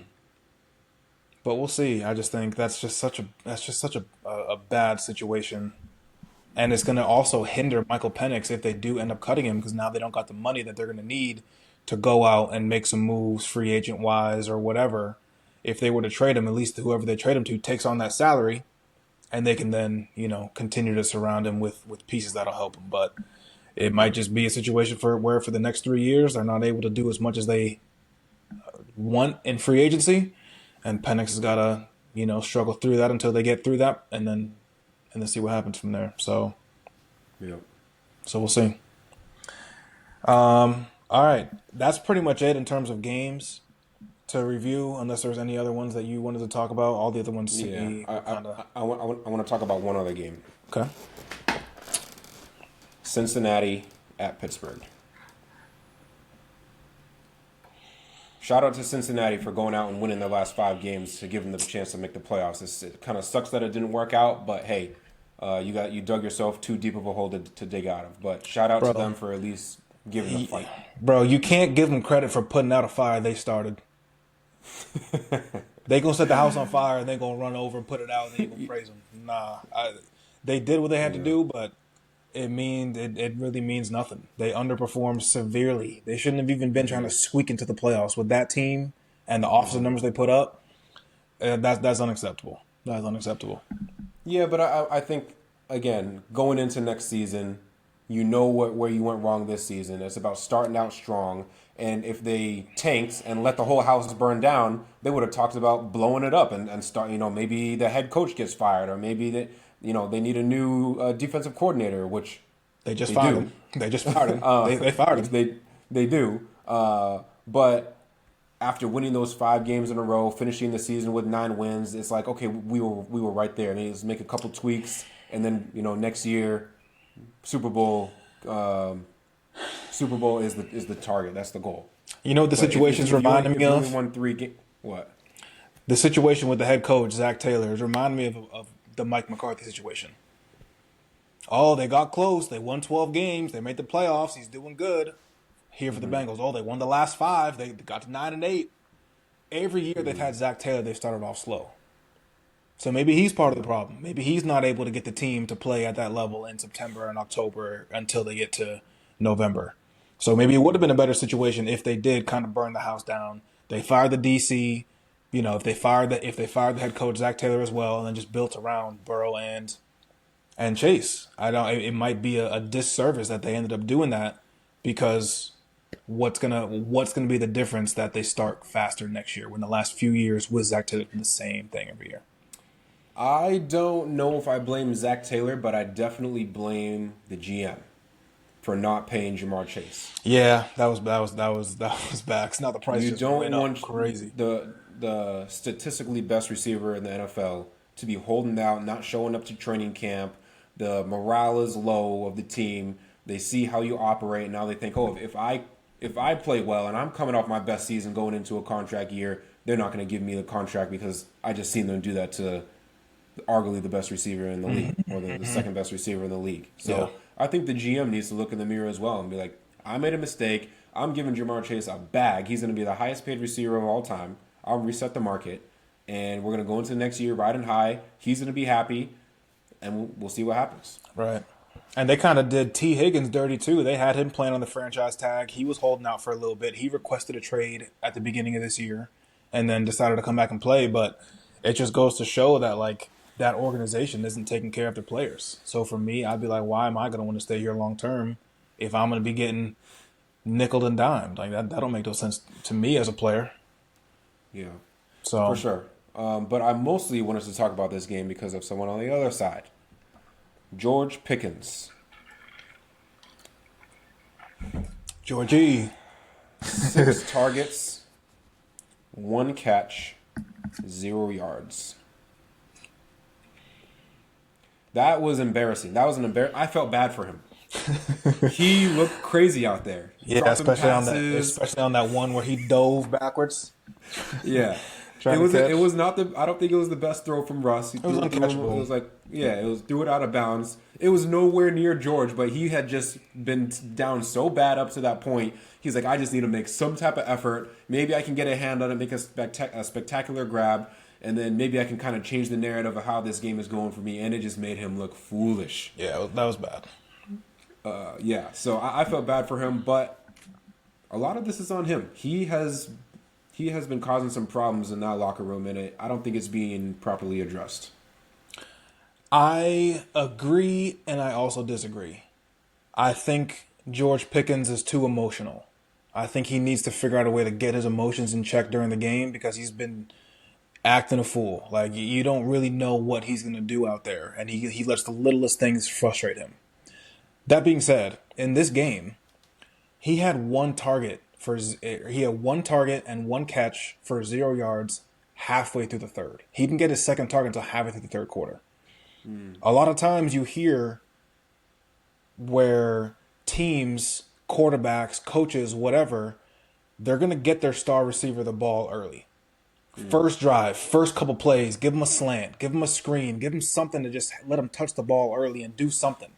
we'll see. I just think that's just such a bad situation, and it's going to also hinder Michael Penix if they do end up cutting him, because now they don't got the money that they're going to need to go out and make some moves, free agent wise or whatever. If they were to trade him, at least whoever they trade him to takes on that salary, and they can then continue to surround him with pieces that'll help him. But it might just be a situation where for the next 3 years they're not able to do as much as they want in free agency. And Penix has got to, struggle through that until they get through that, and then and then see what happens from there. So Yeah. we'll see. All right, that's pretty much it in terms of games to review. Unless there's any other ones that you wanted to talk about, all the other ones to Yeah. me I were I, kind of I, I want I want to talk about one other game. okay. Cincinnati at Pittsburgh. Shout out to Cincinnati for going out and winning their last 5 games to give them the chance to make the playoffs. It kind of sucks that it didn't work out, but hey, you dug yourself too deep of a hole to dig out of. But shout out to Bro, them for at least giving a fight. bro, you can't give them credit for putting out a fire they started. They gonna set the house on fire and they gonna run over and put it out and then you gonna praise them. Nah, they did what they had to Yeah. do, but it really means nothing. They underperformed severely. They shouldn't have even been trying to squeak into the playoffs with that team and the offensive numbers they put up. That's unacceptable. That's unacceptable. Yeah, but I think again going into next season, you know where you went wrong this season. It's about starting out strong. And if they tanked and let the whole house burn down, they would have talked about blowing it up and start. Maybe the head coach gets fired, or maybe they need a new defensive coordinator, which They just they fired do. him. They just fired him. They fired Which him. they do. But after winning those 5 games in a row, finishing the season with 9 wins, it's like okay, we were right there. They just make a couple tweaks, and then next year, Super Bowl. Super Bowl is the target. That's the goal. You know what the But situation's reminding if me you only of? won 3 games, what? The situation with the head coach, Zach Taylor, is reminding me of the Mike McCarthy situation. Oh, they got close. They won 12 games. They made the playoffs. He's doing good. Here for the Bengals. Oh, they won the last 5. They got to 9-8. Every year they've had Zach Taylor, they've started off slow. So maybe he's part of the problem. Maybe he's not able to get the team to play at that level in September and October until they get to November. So maybe it would have been a better situation if they did kind of burn the house down. They fired the DC, if they fired the head coach Zach Taylor as well, and then just built around Burrow and Chase. I don't. It might be a disservice that they ended up doing that because what's gonna be the difference that they start faster next year when the last few years with Zach Taylor did the same thing every year. I don't know if I blame Zach Taylor, but I definitely blame the GM for not paying Jamar Chase. Yeah, that was bad. 'Cause now the price You just don't went up want crazy. the statistically best receiver in the NFL to be holding out, not showing up to training camp. The morale is low of the team. They see how you operate. Now they think, oh, if I play well and I'm coming off my best season going into a contract year, they're not going to give me the contract because I just seen them do that to arguably the best receiver in the league or the second best receiver in the league. So Yeah. I think the GM needs to look in the mirror as well and be like, I made a mistake. I'm giving Jamar Chase a bag. He's going to be the highest paid receiver of all time. I'll reset the market, and we're going to go into the next year riding high. He's going to be happy, and we'll see what happens. Right. And they kind of did T. Higgins dirty too. They had him playing on the franchise tag. He was holding out for a little bit. He requested a trade at the beginning of this year and then decided to come back and play. But it just goes to show that that organization isn't taking care of their players. So for me, I'd be like, why am I going to want to stay here long term if I'm going to be getting nickel and dimed? Like that don't make no sense to me as a player. Yeah, So for sure. But I mostly wanted to talk about this game because of someone on the other side. George Pickens. Georgie. 6 targets, 1 catch, 0 yards. That was embarrassing. That was an I felt bad for him. He looked crazy out there. Yeah, Dropping especially on that one where he dove backwards. Yeah. Trying to catch. It was not I don't think it was the best throw from Russ. It was uncatchable. It was like, yeah, it was threw it out of bounds. It was nowhere near George, but he had just been down so bad up to that point. He's like, I just need to make some type of effort. Maybe I can get a hand on it, make a spectacular grab, and then maybe I can kind of change the narrative of how this game is going for me. And it just made him look foolish. Yeah, that was bad. Yeah, so I felt bad for him, but a lot of this is on him. He has been causing some problems in that locker room, and I don't think it's being properly addressed. I agree, and I also disagree. I think George Pickens is too emotional. I think he needs to figure out a way to get his emotions in check during the game because he's been acting a fool. Like you don't really know what he's going to do out there, and he lets the littlest things frustrate him. That being said, in this game, he had he had one target and one catch for 0 yards halfway through the third. He didn't get his second target until halfway through the third quarter. A lot of times you hear where teams, quarterbacks, coaches, whatever, they're going to get their star receiver the ball early. First drive, first couple plays, give him a slant, give him a screen, give him something to just let him touch the ball early and do something.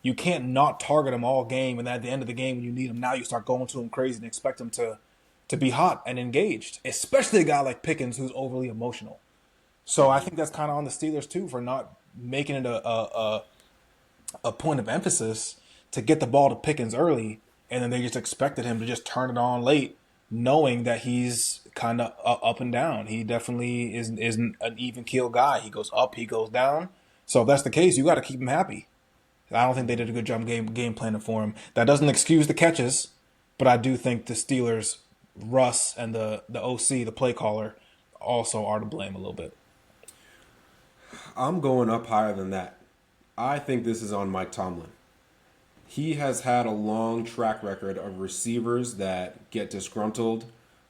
You can't not target him all game, and at the end of the game when you need him, now you start going to him crazy and expect him to be hot and engaged, especially a guy like Pickens who's overly emotional. So I think that's kind of on the Steelers too for not making it a point of emphasis to get the ball to Pickens early, and then they just expected him to just turn it on late, knowing that he's kind of up and down. He definitely isn't an even keel guy. He goes up, he goes down. So if that's the case, you got to keep him happy. I don't think they did a good job game planning for him. That doesn't excuse the catches, but I do think the Steelers, Russ and the OC, the play caller, also are to blame a little bit. I'm going up higher than that. I think this is on Mike Tomlin. He has had a long track record of receivers that get disgruntled,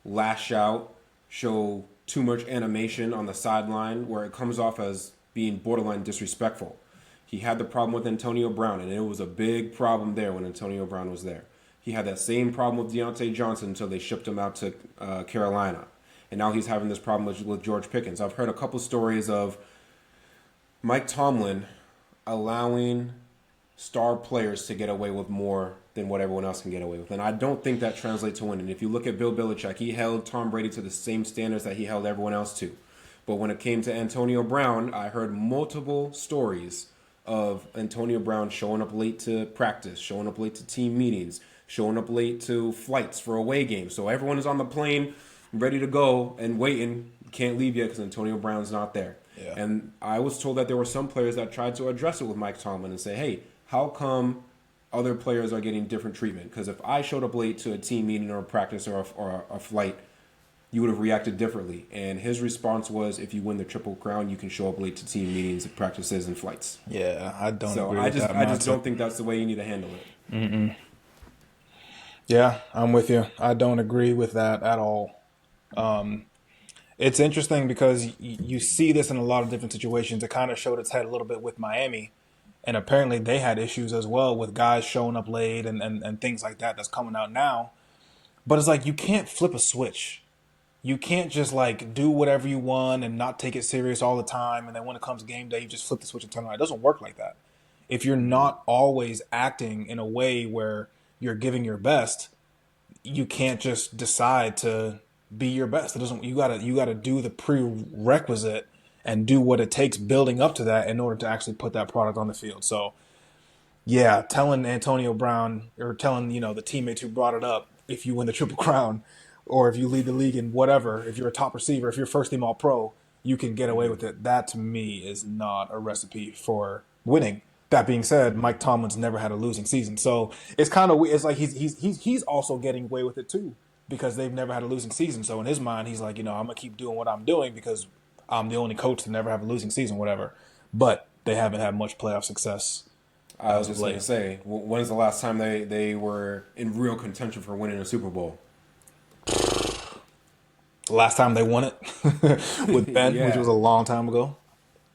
lash out, show too much animation on the sideline where it comes off as being borderline disrespectful. He had the problem with Antonio Brown, and it was a big problem there when Antonio Brown was there. He had that same problem with Deontay Johnson until they shipped him out to Carolina. And now he's having this problem with George Pickens. I've heard a couple stories of Mike Tomlin allowing star players to get away with more than what everyone else can get away with. And I don't think that translates to winning. If you look at Bill Belichick, he held Tom Brady to the same standards that he held everyone else to. But when it came to Antonio Brown, I heard multiple stories of Antonio Brown showing up late to practice, showing up late to team meetings, showing up late to flights for away games. So everyone is on the plane ready to go and waiting. Can't leave yet because Antonio Brown's not there. Yeah. And I was told that there were some players that tried to address it with Mike Tomlin and say, hey, how come other players are getting different treatment? Because if I showed up late to a team meeting or a practice or a flight, you would have reacted differently. And his response was, if you win the Triple Crown, you can show up late to team meetings, practices, and flights. Yeah, I don't So agree with that. I just don't think that's the way you need to handle it. Yeah, I'm with you. I don't agree with that at all. It's interesting because you see this in a lot of different situations. It kind of showed its head a little bit with Miami. And apparently they had issues as well with guys showing up late and things like that that's coming out now. But it's like you can't flip a switch. You can't just like do whatever you want and not take it serious all the time. And then when it comes game day, you just flip the switch and turn it on. It doesn't work like that. If you're not always acting in a way where you're giving your best, you can't just decide to be your best. It doesn't. You gotta do the prerequisite and do what it takes building up to that in order to actually put that product on the field. So, yeah, telling Antonio Brown or telling the teammates who brought it up, if you win the Triple Crown, or if you lead the league in whatever, if you're a top receiver, if you're first team All Pro, you can get away with it. That to me is not a recipe for winning. That being said, Mike Tomlin's never had a losing season, so it's kind of it's like he's also getting away with it too because they've never had a losing season. So in his mind, he's like, I'm gonna keep doing what I'm doing because I'm the only coach to never have a losing season, whatever. But they haven't had much playoff success. I was just going to say, when's the last time they were in real contention for winning a Super Bowl? Last time they won it with Ben, Yeah. which was a long time ago.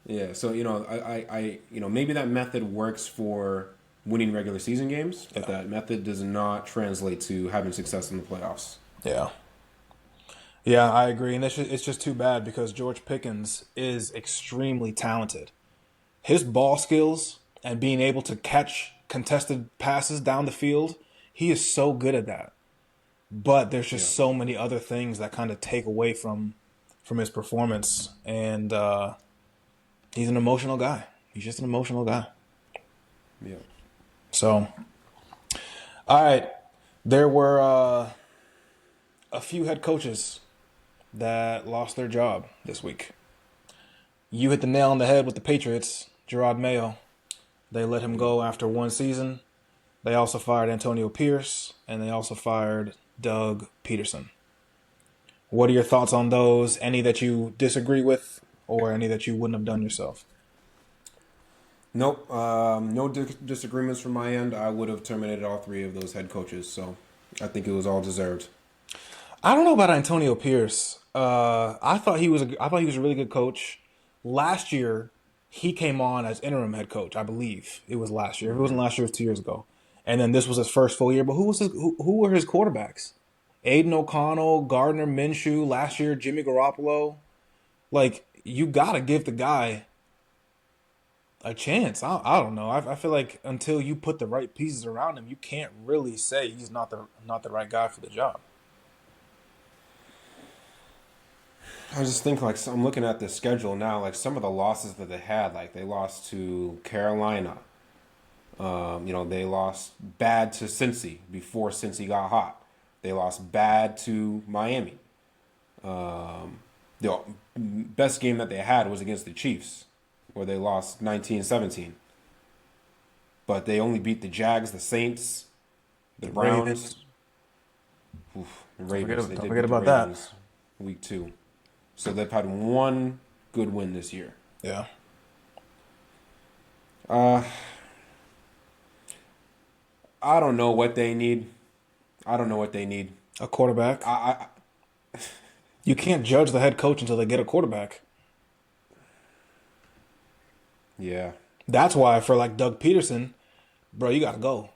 Yeah, so I maybe that method works for winning regular season games, but that method does not translate to having success in the playoffs. Yeah. Yeah, I agree. And it's just too bad because George Pickens is extremely talented. His ball skills and being able to catch contested passes down the field, he is so good at that. But there's just so many other things that kind of take away from his performance. And he's an emotional guy. He's just an emotional guy. Yeah. So, all right. There were a few head coaches that lost their job this week. You hit the nail on the head with the Patriots, Gerard Mayo. They let him go after one season. They also fired Antonio Pierce, and they also fired Doug Peterson. What are your thoughts on those? Any that you disagree with, or any that you wouldn't have done yourself? Nope. No disagreements from my end. I would have terminated all three of those head coaches. So I think it was all deserved. I don't know about Antonio Pierce. I thought he was a really good coach. Last year, he came on as interim head coach. I believe it was last year. If it wasn't last year, it was 2 years ago. And then this was his first full year. But who were his quarterbacks? Aiden O'Connell, Gardner Minshew. Last year, Jimmy Garoppolo. Like, you gotta give the guy a chance. I don't know. I feel like until you put the right pieces around him, you can't really say he's not the right guy for the job. I just think like I'm looking at the schedule now. Like some of the losses that they had, like they lost to Carolina. They lost bad to Cincy before Cincy got hot. They lost bad to Miami. The best game that they had was against the Chiefs, where they lost 19-17. But they only beat the Jags, the Saints, the The Browns, Ravens. the Ravens. They Don't did forget beat the about that. Ravens week 2. So they've had one good win this year. Yeah. Uh, I don't know what they need. I don't know what they need. A quarterback. You can't judge the head coach until they get a quarterback. Yeah. That's why for like Doug Peterson, bro, you gotta go.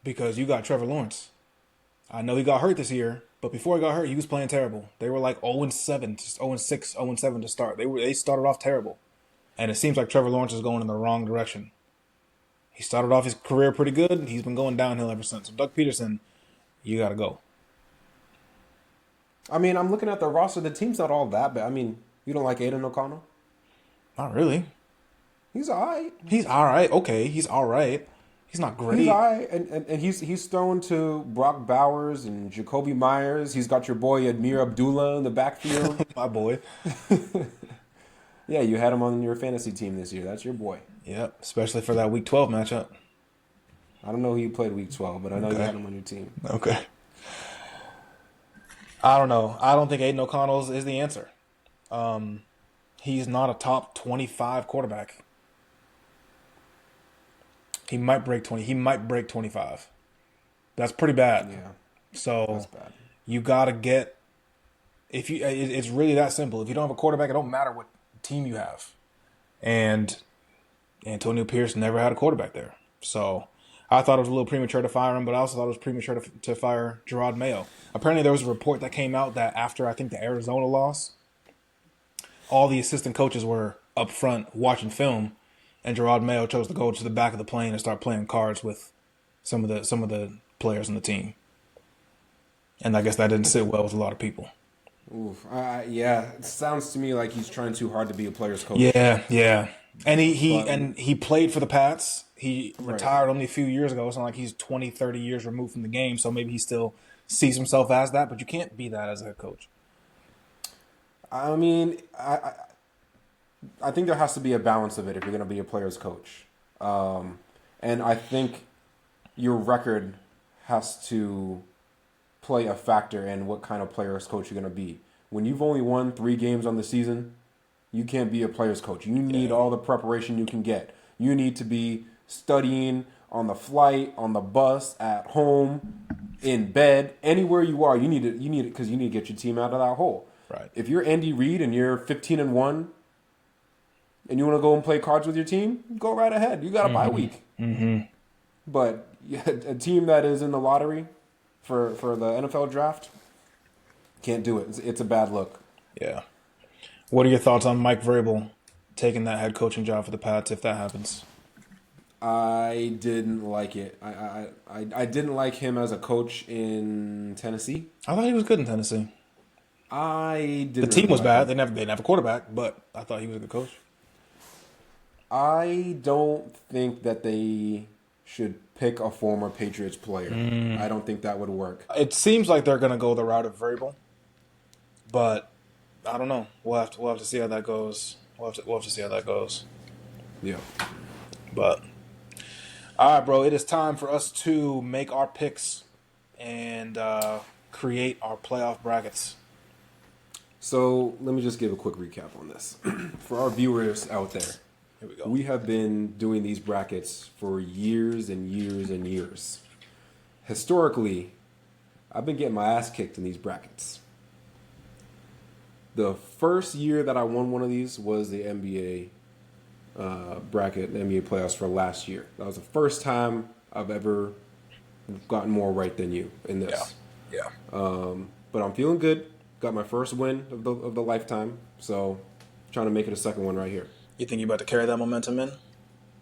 Because you got Trevor Lawrence. I know he got hurt this year, but before he got hurt, he was playing terrible. They were like 0-7, 0-6, 0-7 to start. They started off terrible. And it seems like Trevor Lawrence is going in the wrong direction. He started off his career pretty good. He's been going downhill ever since. So Doug Peterson, you gotta go. I mean, I'm looking at the roster. The team's not all that bad. I mean, you don't like Aiden O'Connell? Not really. He's all right. He's all right. Okay, he's all right. He's not He's all great. right. And he's thrown to Brock Bowers and Jacoby Myers. He's got your boy Admir Abdullah in the backfield. My boy. Yeah, you had him on your fantasy team this year. That's your boy. Yep, especially for that Week 12 matchup. I don't know who you played week 12, but I know you Okay. had him on your team. Okay. I don't know. I don't think Aiden O'Connell is the answer. He's not a top 25 quarterback. He might break 20. He might break 25. That's pretty bad. Yeah, So that's bad. you gotta get. If you, it's really that simple. If you don't have a quarterback, it don't matter what team you have. And Antonio Pierce never had a quarterback there. So I thought it was a little premature to fire him, but I also thought it was premature to fire Gerard Mayo. Apparently, there was a report that came out that after I think the Arizona loss, all the assistant coaches were up front watching film, and Gerard Mayo chose to go to the back of the plane and start playing cards with some of the players on the team. And I guess that didn't sit well with a lot of people. Oof. Yeah, it sounds to me like he's trying too hard to be a player's coach. Yeah, yeah. And But he played for the Pats. He right. retired only a few years ago. It's not like he's 20, 30 years removed from the game, so maybe he still sees himself as that, but you can't be that as a head coach. I mean, I think there has to be a balance of it if you're going to be a player's coach. And I think your record has to play a factor in what kind of player's coach you're going to be. When you've only won 3 games on the season, you can't be a player's coach. You need all the preparation you can get. You need to be studying on the flight, on the bus, at home, in bed, anywhere you are. You need it because you need to get your team out of that hole. Right. If you're Andy Reid and you're 15-1 and you want to go and play cards with your team, go right ahead. You got a bye week. Mm-hmm. But a team that is in the lottery for the NFL draft can't do it. It's a bad look. Yeah. What are your thoughts on Mike Vrabel taking that head coaching job for the Pats if that happens? I didn't like it. I didn't like him as a coach in Tennessee. I thought he was good in Tennessee. I The didn't team really was like bad. him. They didn't have a quarterback, but I thought he was a good coach. I don't think that they should pick a former Patriots player. I don't think that would work. It seems like they're going to go the route of Vrabel, but I don't know. We'll have to see how that goes. We'll have to see how that goes. Yeah. But all right, bro, it is time for us to make our picks and create our playoff brackets. So let me just give a quick recap on this. For our viewers out there, Here we go. we have been doing these brackets for years and years and years. Historically, I've been getting my ass kicked in these brackets. The first year that I won one of these was the NBA bracket, the NBA playoffs for last year. That was the first time I've ever gotten more right than you in this. Yeah. But I'm feeling good. Got my first win of the lifetime. So trying to make it a second one right here. You think you're about to carry that momentum in?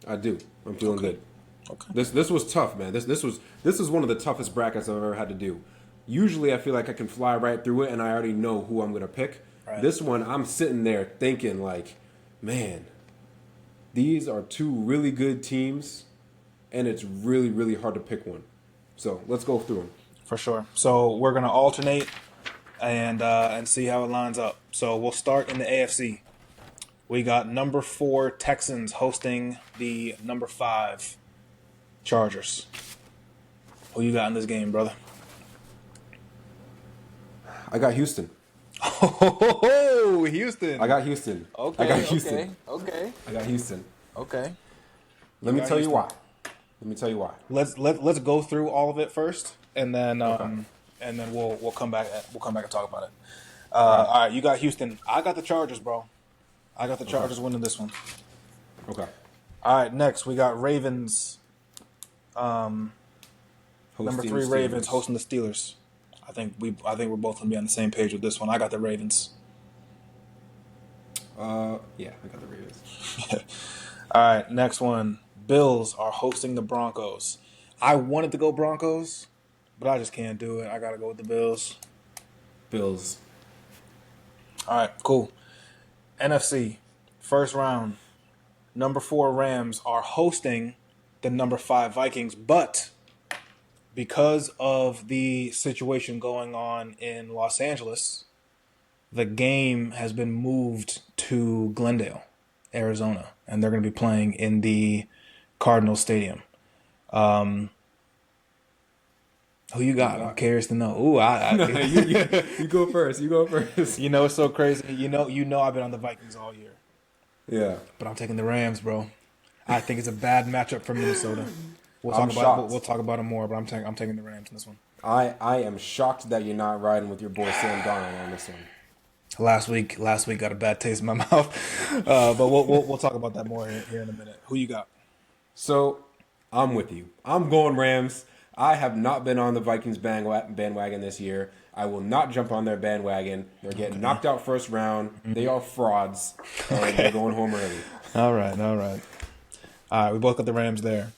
I do. I'm feeling good. Okay. This was tough, man. This is one of the toughest brackets I've ever had to do. Usually I feel like I can fly right through it and I already know who I'm gonna pick. Right. This one I'm sitting there thinking like, man, these are two really good teams and it's really, really hard to pick one. So let's go through them. For sure. So we're gonna alternate and see how it lines up. So we'll start in the AFC. We got number 4 Texans hosting the number 5 Chargers. Who you got in this game, brother? I got Houston. Oh, Houston. I got Houston. Okay. I got Houston. Okay. I got Houston. Okay. Let me got tell you Houston. why. Let me tell you why. Let's go through all of it first, and then we'll come back and talk about it. All right, you got Houston. I got the Chargers, bro. I got the Chargers winning this one. Okay. All right, next we got Ravens. Number 3 Ravens hosting the Steelers. I think we're both gonna be on the same page with this one. I got the Ravens. Yeah, I got the Ravens. All right, next one. Bills are hosting the Broncos. I wanted to go Broncos, but I just can't do it. I gotta go with the Bills. Bills. All right, cool. NFC, first round. Number 4 Rams are hosting the number 5 Vikings, but because of the situation going on in Los Angeles, the game has been moved to Glendale, Arizona, and they're going to be playing in the Cardinals Stadium. Who you got? I'm curious to know. Ooh, You go first. You go first. you know it's so crazy. You know I've been on the Vikings all year, Yeah. but I'm taking the Rams, bro. I think it's a bad matchup for Minnesota. We'll I'm talk about it more, but I'm taking the Rams in this one. I am shocked that you're not riding with your boy Sam Darnold on this one. Last week got a bad taste in my mouth, but we'll talk about that more here in a minute. Who you got? So I'm with you. I'm going Rams. I have not been on the Vikings bandwagon this year. I will not jump on their bandwagon. They're getting knocked out first round. They are frauds, and they're going home early. All right. We both got the Rams there.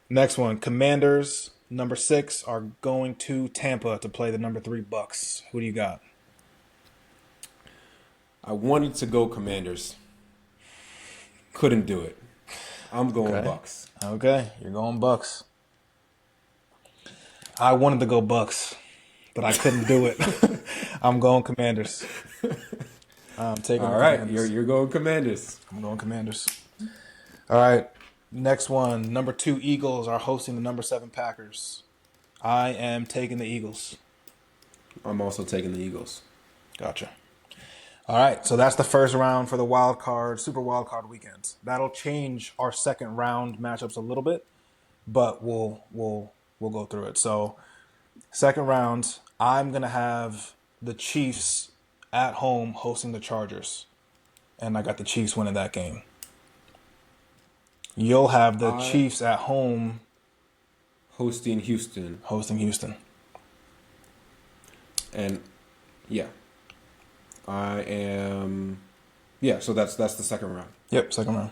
Next one, Commanders, number 6, are going to Tampa to play the number 3 Bucks. Who do you got? I wanted to go Commanders. Couldn't do it. I'm going Okay. Bucks. Okay, you're going Bucks. I wanted to go Bucks, but I couldn't do it. I'm going Commanders. I'm taking All the right, Commanders. you're going Commanders. I'm going Commanders. All right, next one. Number 2 Eagles are hosting the number 7 Packers. I am taking the Eagles. I'm also taking the Eagles. Gotcha. All right, so that's the first round for the Super Wild Card weekends. That'll change our second round matchups a little bit, but we'll go through it. So, second round, I'm gonna have the Chiefs at home hosting the Chargers, and I got the Chiefs winning that game. You'll have the Chiefs at home Hosting Houston. hosting Houston. And yeah. I am so that's the second round. Yep, second round.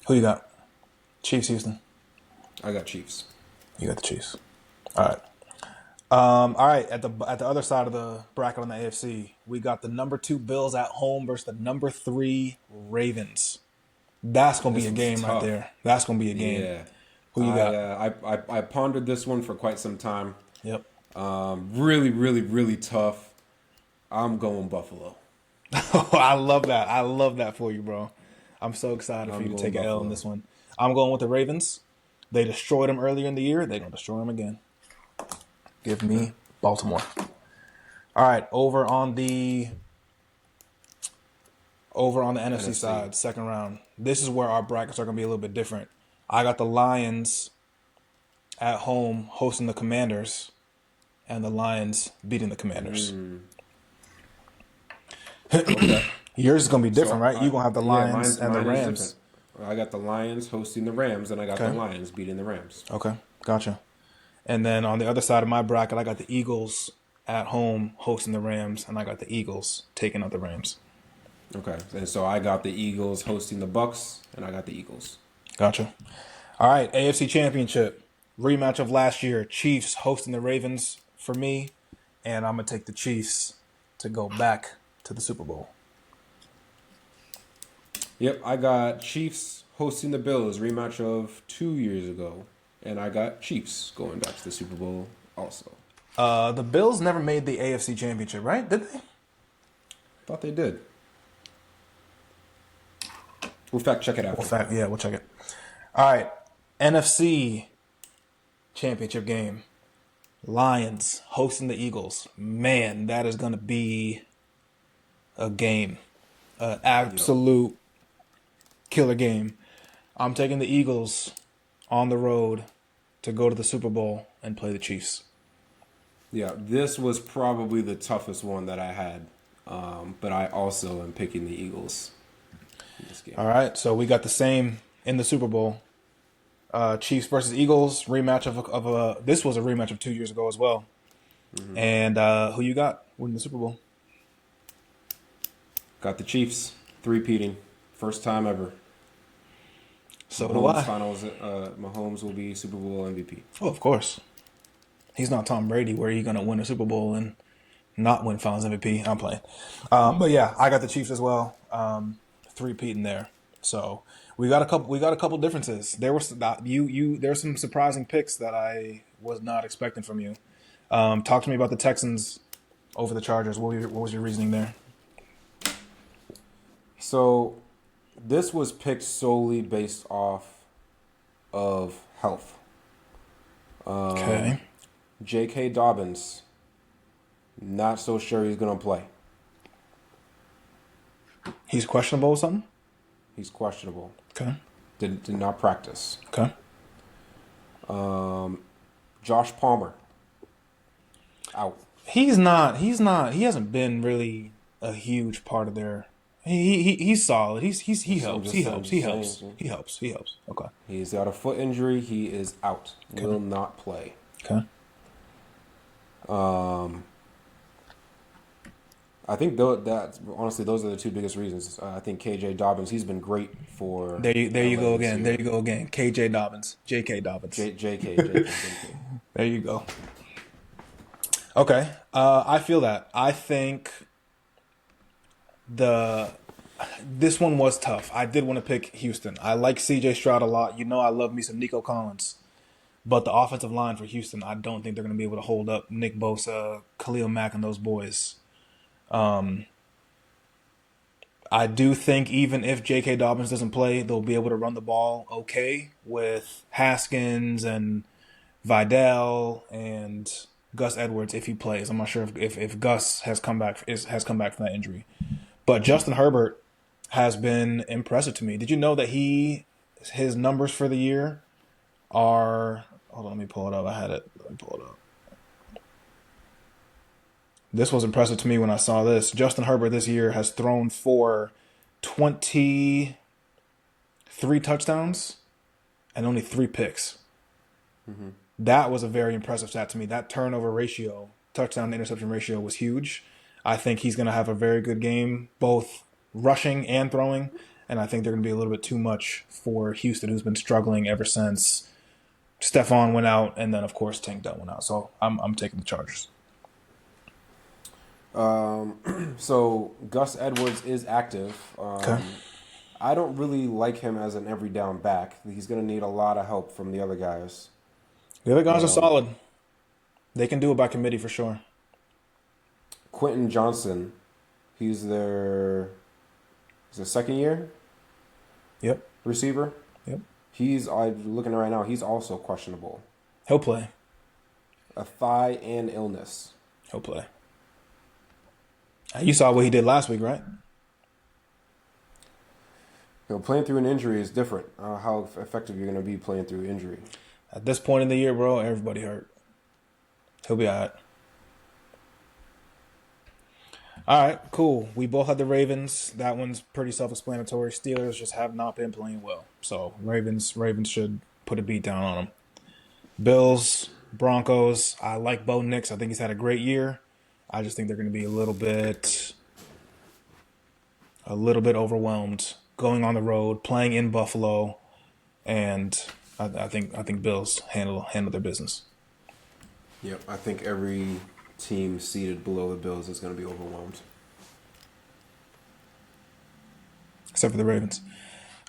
Who you got? Chiefs, Houston. I got Chiefs. You got the Chiefs. All right. All right. At the other side of the bracket on the AFC, we got the number 2 Bills at home versus the number 3 Ravens. That's gonna be a game right there. That's gonna be a game. Yeah. Who you got? I pondered this one for quite some time. Yep. Really, really, really tough. I'm going Buffalo. I love that. I love that for you, bro. I'm so excited for you to take an L in this one. I'm going with the Ravens. They destroyed them earlier in the year. They're gonna destroy them again. Give me Baltimore. All right, over on the NFC NFC. side, second round. This is where our brackets are going to be a little bit different. I got the Lions at home hosting the Commanders, and the Lions beating the Commanders. Okay. Yours is going to be different, So right? You're going to have the yeah, Lions mine and the mine is different. Rams. I got the Lions hosting the Rams, and I got the Okay. Lions beating the Rams. Okay. Gotcha. And then on the other side of my bracket, I got the Eagles at home hosting the Rams, and I got the Eagles taking out the Rams. Okay, and so I got the Eagles hosting the Bucks, and I got the Eagles. Gotcha. All right, AFC Championship rematch of last year. Chiefs hosting the Ravens for me, and I'm gonna take the Chiefs to go back to the Super Bowl. Yep, I got Chiefs hosting the Bills, rematch of 2 years ago, and I got Chiefs going back to the Super Bowl also. The Bills never made the AFC Championship, right? Did they? Thought they did. We'll fact check it Well, after. yeah, we'll check it. All right, NFC Championship game. Lions hosting the Eagles. Man, that is gonna be a game, an Yep. absolute killer game. I'm taking the Eagles on the road to go to the Super Bowl and play the Chiefs. Yeah, this was probably the toughest one that I had, but I also am picking the Eagles in this game. All right, so we got the same in the Super Bowl. Chiefs versus Eagles rematch of a. This was a rematch of 2 years ago as well. And who you got winning the Super Bowl? Got the Chiefs three-peating, first time ever. So do Mahomes I. finals. Mahomes will be Super Bowl MVP. Oh, of course. He's not Tom Brady, where he's gonna win a Super Bowl and not win Finals MVP. I'm playing, but yeah, I got the Chiefs as well. Three-peat in there. So we got a couple. We got a couple differences. There was you. There were some surprising picks that I was not expecting from you. Talk to me about the Texans over the Chargers. What was your reasoning there? So this was picked solely based off of health. Okay, J.K. Dobbins, not so sure he's going to play. he's questionable or something. He's questionable. Okay, Did not practice. okay. Josh Palmer, out. He's not. He's not. He hasn't been really a huge part of their. He's solid. He helps. He helps. He helps. He helps. He helps. Okay. He's got a foot injury. He is out. Okay. Will not play. Okay. I think that honestly, those are the two biggest reasons. I think KJ Dobbins, he's been great for There you LA go this again. year. There you go again. KJ Dobbins. JK Dobbins. JK. There you go. Okay. I feel that. I think this one was tough. I did want to pick Houston. I like CJ Stroud a lot. You know I love me some Nico Collins. But the offensive line for Houston, I don't think they're going to be able to hold up Nick Bosa, Khalil Mack, and those boys. I do think even if J.K. Dobbins doesn't play, they'll be able to run the ball okay with Haskins and Vidal and Gus Edwards if he plays. I'm not sure if Gus has come back from that injury. But Justin Herbert has been impressive to me. Did you know that his numbers for the year are, hold on, let me pull it up. I had it. Let me pull it up. This was impressive to me when I saw this. Justin Herbert this year has thrown for 23 touchdowns and only 3 picks. That was a very impressive stat to me. That turnover ratio, touchdown to interception ratio was huge. I think he's going to have a very good game, both rushing and throwing. And I think they're going to be a little bit too much for Houston, who's been struggling ever since Stephon went out, and then, of course, Tank Dell went out. So I'm taking the Chargers. So Gus Edwards is active. Okay. I don't really like him as an every down back. He's going to need a lot of help from the other guys. The other guys are solid. They can do it by committee for sure. Quentin Johnson, he's their second year Yep. receiver. Yep. I'm looking right now. He's also questionable. He'll play. A thigh and illness. He'll play. You saw what he did last week, right? Playing through an injury is different. How effective you're going to be playing through injury. At this point in the year, bro, everybody hurt. He'll be all right. All right, cool. We both had the Ravens. That one's pretty self-explanatory. Steelers just have not been playing well, so Ravens should put a beat down on them. Bills, Broncos. I like Bo Nix. I think he's had a great year. I just think they're going to be a little bit overwhelmed going on the road, playing in Buffalo, and I think Bills handle their business. Yep, I think every team seated below the Bills is going to be overwhelmed. Except for the Ravens.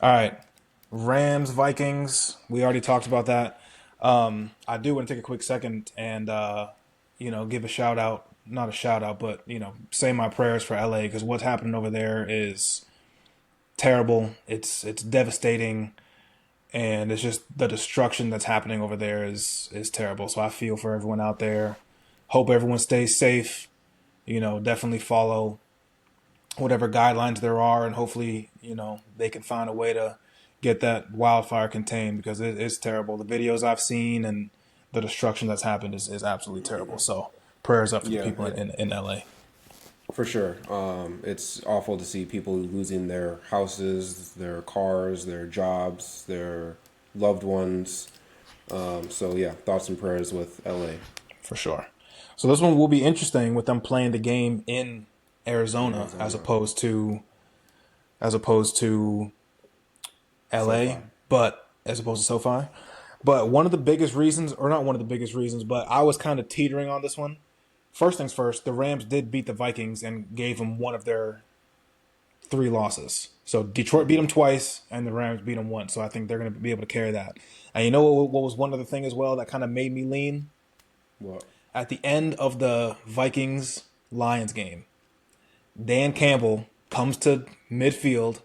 All right. Rams, Vikings. We already talked about that. I do want to take a quick second and, give a shout out. Not a shout out, but, say my prayers for LA because what's happening over there is terrible. It's devastating. And it's just the destruction that's happening over there is terrible. So I feel for everyone out there. Hope everyone stays safe. Definitely follow whatever guidelines there are, and hopefully, they can find a way to get that wildfire contained because it is terrible. The videos I've seen and the destruction that's happened is absolutely terrible. So prayers up for the Yeah, people in LA. for sure. It's awful to see people losing their houses, their cars, their jobs, their loved ones. So yeah, thoughts and prayers with LA. For sure. So this one will be interesting with them playing the game in In Arizona Arizona. as opposed to SoFi. LA, but as opposed to SoFi. But one of the biggest reasons, or not one of the biggest reasons, but I was kind of teetering on this one. First things first, the Rams did beat the Vikings and gave them one of their three losses. So Detroit beat them twice, and the Rams beat them once. So I think they're going to be able to carry that. And you know what was one other thing as well that kind of made me lean? What? At the end of the Vikings Lions game, Dan Campbell comes to midfield,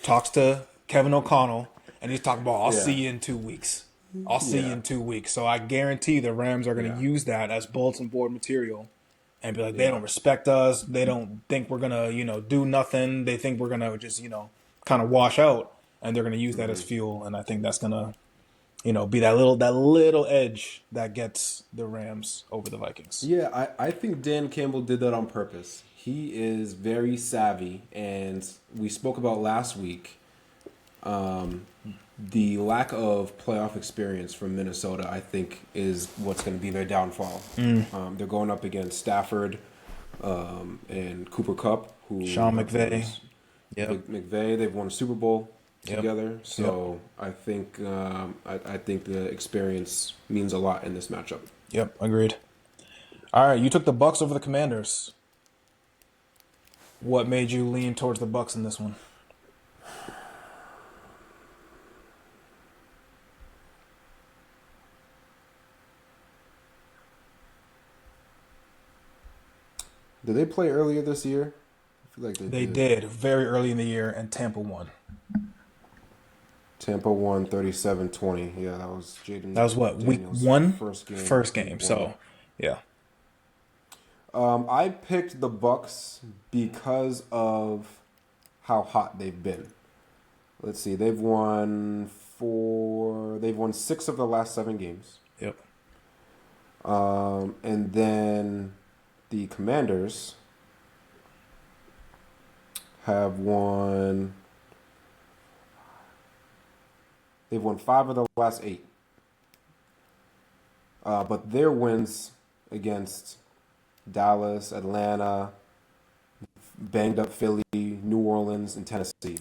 talks to Kevin O'Connell, and he's talking about, I'll see Yeah. you in 2 weeks. I'll see you Yeah. in 2 weeks. So I guarantee the Rams are going to Yeah. use that as bulletin board material and be like, they Yeah. don't respect us. They don't think we're going to, do nothing. They think we're going to just, kind of wash out. And they're going to use that as fuel. And I think that's going to, be that little edge that gets the Rams over the Vikings. Yeah, I think Dan Campbell did that on purpose. He is very savvy, and we spoke about last week the lack of playoff experience from Minnesota, I think, is what's going to be their downfall. They're going up against Stafford and Cooper Cup, who Sean McVay. Yep. McVay. They've won a Super Bowl Yep. together, so I think I think the experience means a lot in this matchup. Yep. Agreed. All right. You took the Bucks over the Commanders. What made you lean towards the Bucks in this one? Did they play earlier this year? I feel like They did very early in the year, and Tampa won. Tampa won 37-20. Yeah, that was Jaden. That was what, week Daniels' one? First game. First game. Week So, yeah. I picked the Bucks because of how hot they've been. Let's see, they've won 6 of the last 7 games. Yep. And then the Commanders have won. They've won 5 of the last 8. But their wins against Dallas, Atlanta, banged up Philly, New Orleans, and Tennessee.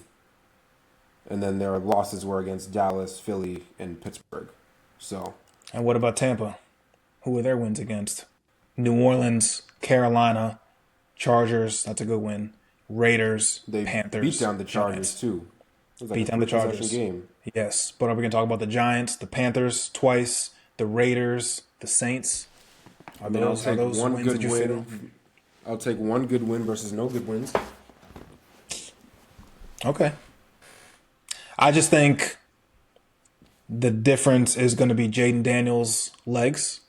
And then their losses were against Dallas, Philly, and Pittsburgh. So, And what about Tampa? Who are their wins against? New Orleans, Carolina, Chargers. That's a good win. Raiders, they Panthers, beat down the Chargers Giants. too. It was like Beat a down the three-possession Chargers. game. Yes, but are we going to talk about the Giants, the Panthers twice, the Raiders, the Saints? I mean, I'll take those one wins good that you feel? win. I'll take one good win versus no good wins. Okay. I just think the difference is going to be Jaden Daniels' legs.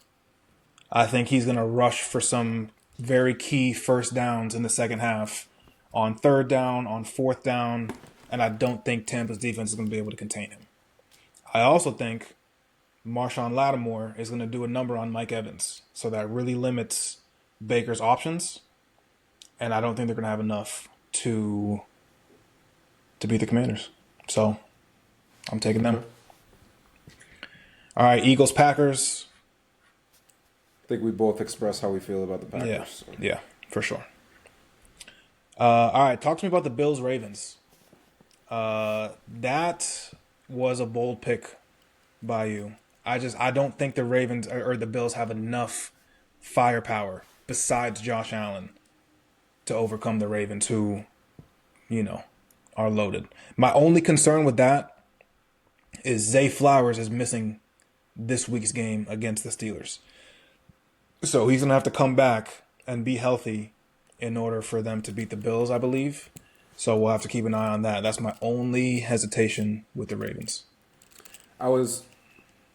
I think he's going to rush for some very key first downs in the second half on third down, on fourth down, and I don't think Tampa's defense is going to be able to contain him. I also think Marshawn Lattimore is going to do a number on Mike Evans, so that really limits Baker's options, and I don't think they're going to have enough to beat the Commanders. So I'm taking them. All right, Eagles, Packers. I think we both express how we feel about the Packers. Yeah, So. yeah, for sure. All right, talk to me about the Bills, Ravens. That was a bold pick by you. I don't think the Ravens or the Bills have enough firepower besides Josh Allen to overcome the Ravens, who, are loaded. My only concern with that is Zay Flowers is missing this week's game against the Steelers. So he's going to have to come back and be healthy in order for them to beat the Bills, I believe. So we'll have to keep an eye on that. That's my only hesitation with the Ravens.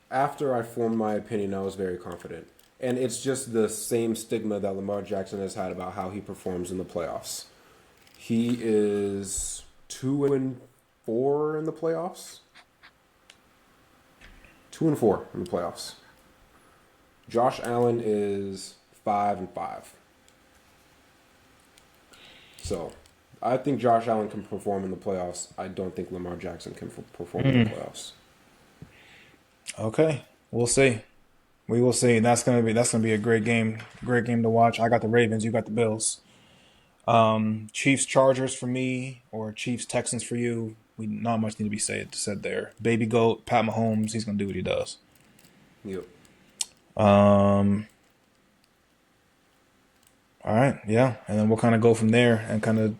After I formed my opinion, I was very confident. And it's just the same stigma that Lamar Jackson has had about how he performs in the playoffs. He is 2-4 in the playoffs. 2-4 in the playoffs. Josh Allen is 5-5. So, I think Josh Allen can perform in the playoffs. I don't think Lamar Jackson can perform in the playoffs. Okay, we'll see. We will see. That's gonna be a great game to watch. I got the Ravens. You got the Bills. Chiefs Chargers for me, or Chiefs Texans for you. We not much need to be said there. Baby Goat, Pat Mahomes. He's gonna do what he does. Yep. All right, yeah, and then we'll kind of go from there and kind of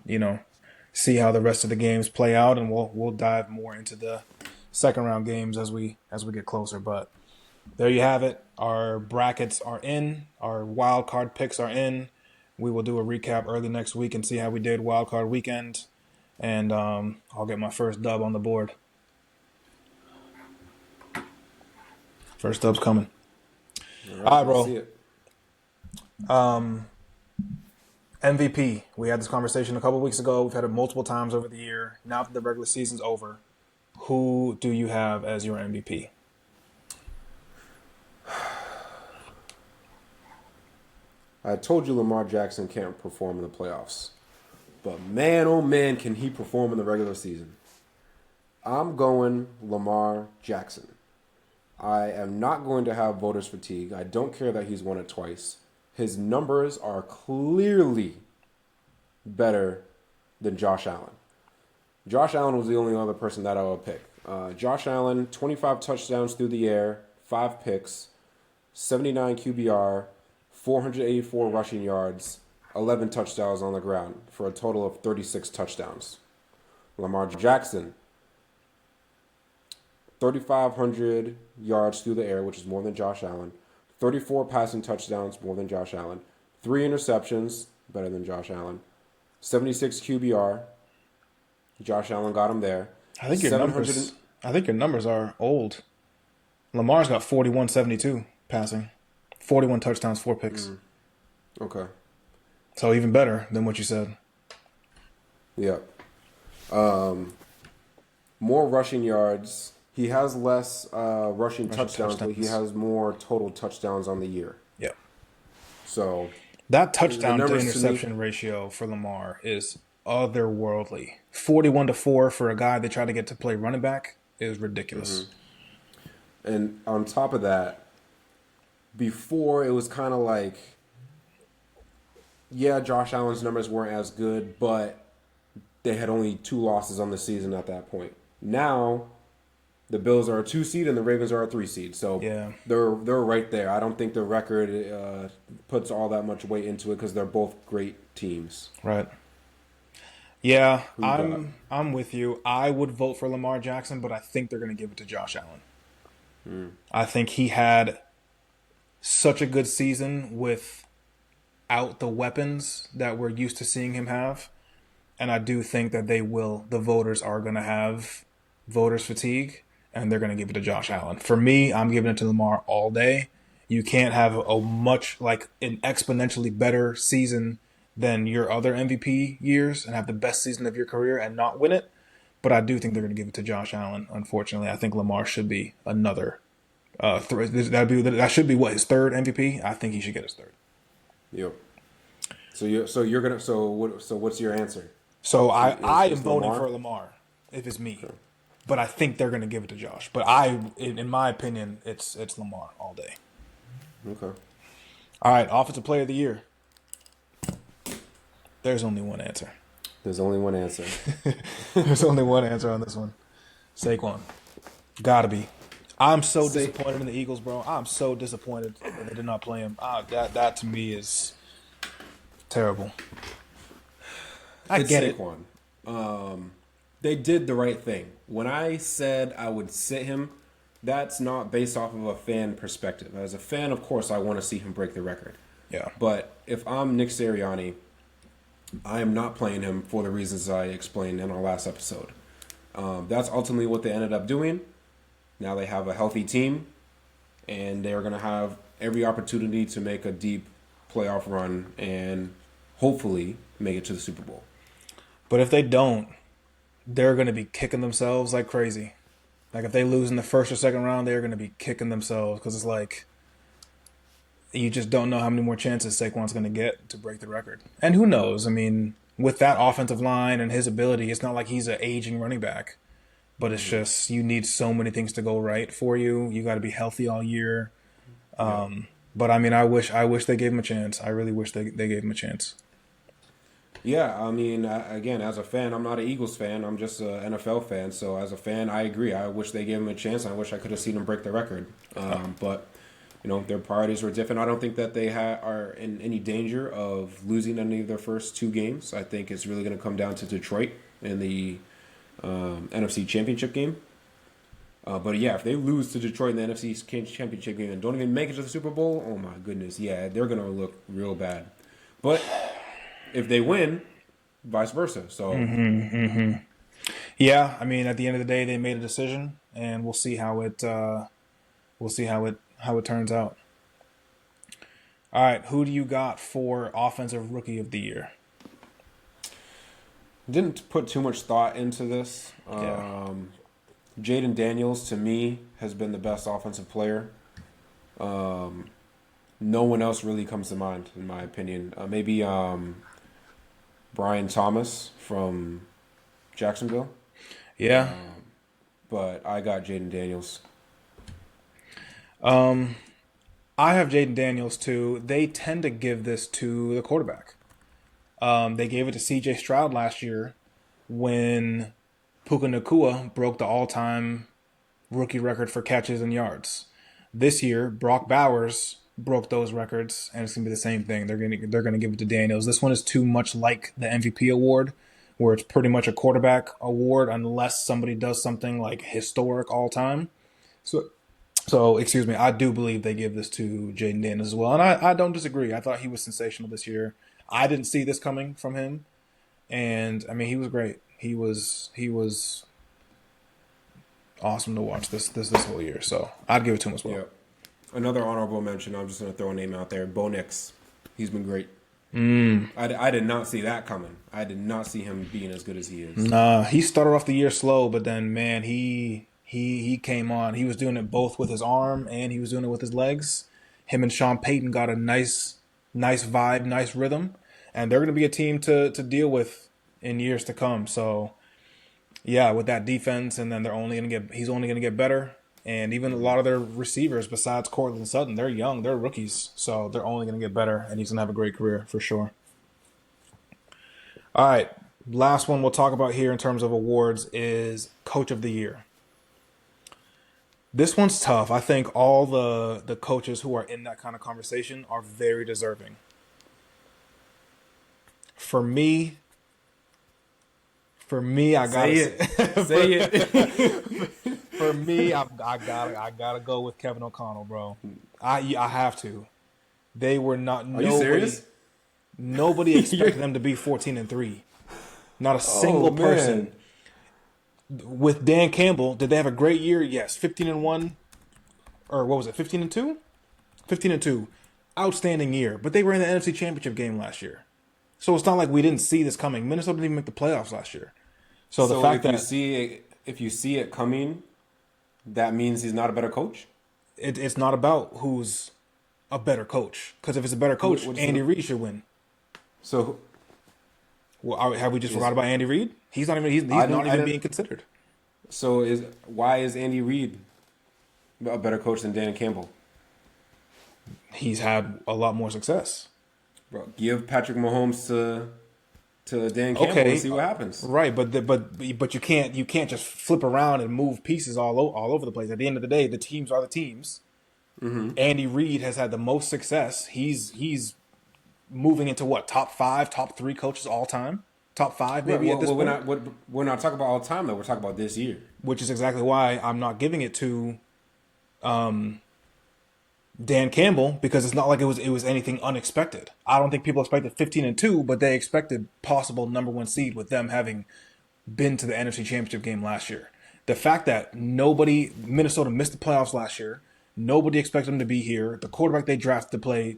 see how the rest of the games play out, and we'll dive more into the second round games as we get closer. But there you have it. Our brackets are in. Our wild card picks are in. We will do a recap early next week and see how we did wild card weekend, and I'll get my first dub on the board. First dub's coming. All right, bro. See it. MVP. We had this conversation a couple weeks ago. We've had it multiple times over the year. Now that the regular season's over, who do you have as your MVP? I told you Lamar Jackson can't perform in the playoffs. But man, oh man, can he perform in the regular season. I'm going Lamar Jackson. I am not going to have voters fatigue. I don't care that he's won it twice. His numbers are clearly better than Josh Allen. Josh Allen was the only other person that I would pick. Josh Allen, 25 touchdowns through the air, 5 picks, 79 QBR, 484 rushing yards, 11 touchdowns on the ground for a total of 36 touchdowns. Lamar Jackson, 3,500 yards through the air, which is more than Josh Allen. 34 passing touchdowns, more than Josh Allen. 3 interceptions, better than Josh Allen. 76 QBR. Josh Allen got him there. I think your numbers are old. Lamar's got 41-72 passing. 41 touchdowns, 4 picks. Okay. So even better than what you said. Yeah. More rushing yards. He has less rushing touchdowns, but he has more total touchdowns on the year. Yeah. So that touchdown to interception ratio for Lamar is otherworldly. 41-4 for a guy they try to get to play running back is ridiculous. Mm-hmm. And on top of that, before it was kind of like, yeah, Josh Allen's numbers weren't as good, but they had only 2 losses on the season at that point. Now, the Bills are a 2 seed and the Ravens are a 3 seed, so yeah, they're right there. I don't think the record puts all that much weight into it because they're both great teams. Right. Yeah, I'm with you. I would vote for Lamar Jackson, but I think they're going to give it to Josh Allen. I think he had such a good season without the weapons that we're used to seeing him have. And I do think that the voters are going to have voters fatigue, and they're going to give it to Josh Allen. For me, I'm giving it to Lamar all day. You can't have a much like an exponentially better season than your other MVP years and have the best season of your career and not win it. But I do think they're going to give it to Josh Allen. Unfortunately, I think Lamar should be another. That should be what his third MVP. I think he should get his third. Yep. So what's your answer? So I am Is voting Lamar? for Lamar if it's me, but I think they're going to give it to Josh. But in my opinion, it's Lamar all day. Okay. All right, offensive player of the year. There's only one answer. There's only one answer. There's only one answer on this one. Saquon. Gotta be. I'm so disappointed in the Eagles, bro. I'm so disappointed that they did not play him. That to me is terrible. I It's get it. Saquon. They did the right thing. When I said I would sit him, that's not based off of a fan perspective. As a fan, of course, I want to see him break the record. Yeah. But if I'm Nick Sirianni, I am not playing him for the reasons I explained in our last episode. That's ultimately what they ended up doing. Now they have a healthy team, and they are going to have every opportunity to make a deep playoff run and hopefully make it to the Super Bowl. But if they don't, they're going to be kicking themselves like crazy. Like if they lose in the first or second round, they're going to be kicking themselves because it's like you just don't know how many more chances Saquon's going to get to break the record. And who knows? I mean, with that offensive line and his ability, it's not like he's an aging running back. But it's just you need so many things to go right for you. You got to be healthy all year. But I mean, I wish they gave him a chance. I really wish they gave him a chance. Yeah, I mean, again, as a fan, I'm not an Eagles fan. I'm just an NFL fan. So as a fan, I agree. I wish they gave him a chance. I wish I could have seen him break the record. But their priorities were different. I don't think that they are in any danger of losing any of their first two games. I think it's really going to come down to Detroit in the NFC Championship game. But yeah, if they lose to Detroit in the NFC Championship game and don't even make it to the Super Bowl, oh my goodness, yeah, they're going to look real bad. But if they win, vice versa. So Yeah, I mean, at the end of the day, they made a decision, and we'll see how it turns out. All right, who do you got for offensive rookie of the year? didn't put too much thought into this. Yeah. Jaden Daniels, to me, has been the best offensive player. No one else really comes to mind, in my opinion. Maybe Brian Thomas from Jacksonville. Yeah. But I got Jaden Daniels. I have Jaden Daniels too. They tend to give this to the quarterback. They gave it to C.J. Stroud last year when Puka Nacua broke the all-time rookie record for catches and yards. This year, Brock Bowers broke those records, and it's gonna be the same thing. They're gonna give it to Daniels. This one is too much like the MVP award, where it's pretty much a quarterback award unless somebody does something like historic all time. So excuse me, I do believe they give this to Jaden Daniels as well, and I don't disagree. I thought he was sensational this year. I didn't see this coming from him, and I mean he was great. He was awesome to watch this whole year. So I'd give it to him as well. Yeah. Another honorable mention, I'm just going to throw a name out there, Bo Nix. He's been great. I did not see that coming. I did not see him being as good as he is. Nah, he started off the year slow, but then man, he came on. He was doing it both with his arm and he was doing it with his legs. Him and Sean Payton got a nice vibe, nice rhythm, and they're going to be a team to deal with in years to come. So, yeah, with that defense, and then he's only going to get better. And even a lot of their receivers, besides Cortland Sutton, they're young, they're rookies, so they're only going to get better, and he's going to have a great career for sure. All right, last one we'll talk about here in terms of awards is Coach of the Year. This one's tough. I think all the coaches who are in that kind of conversation are very deserving. For me, I gotta Say it. For me, I gotta go with Kevin O'Connell, bro. I have to. They were not. Are you serious? Nobody expected them to be 14-3. Not a single person. With Dan Campbell, did they have a great year? Yes, 15-1, or what was it? 15-2. 15-2, outstanding year. But they were in the NFC Championship game last year, so it's not like we didn't see this coming. Minnesota didn't even make the playoffs last year. So the So fact that if you see it coming, that means he's not a better coach. it's not about who's a better coach, because if it's a better coach, What's Andy the, Reid should win. so Well, have we just is forgot about Andy Reid? He's not even I not didn't I even didn't being considered. so is why is Andy Reid a better coach than Dan Campbell? He's had a lot more success. Bro, give Patrick Mahomes to Dan Campbell and Okay, see what happens. right, but you can't just flip around and move pieces all over the place. At the end of the day, the teams are the teams. Andy Reid has had the most success. He's moving into what, top five, top three coaches all time, top five Right, maybe at this point. we're not talking about all the time though. We're talking about this year. Which is exactly why I'm not giving it to Dan Campbell, because it's not like it was anything unexpected. I don't think people expected 15-2, but they expected possible number one seed with them having been to the NFC Championship game last year. The fact that Minnesota missed the playoffs last year, nobody expected them to be here. The quarterback they drafted to play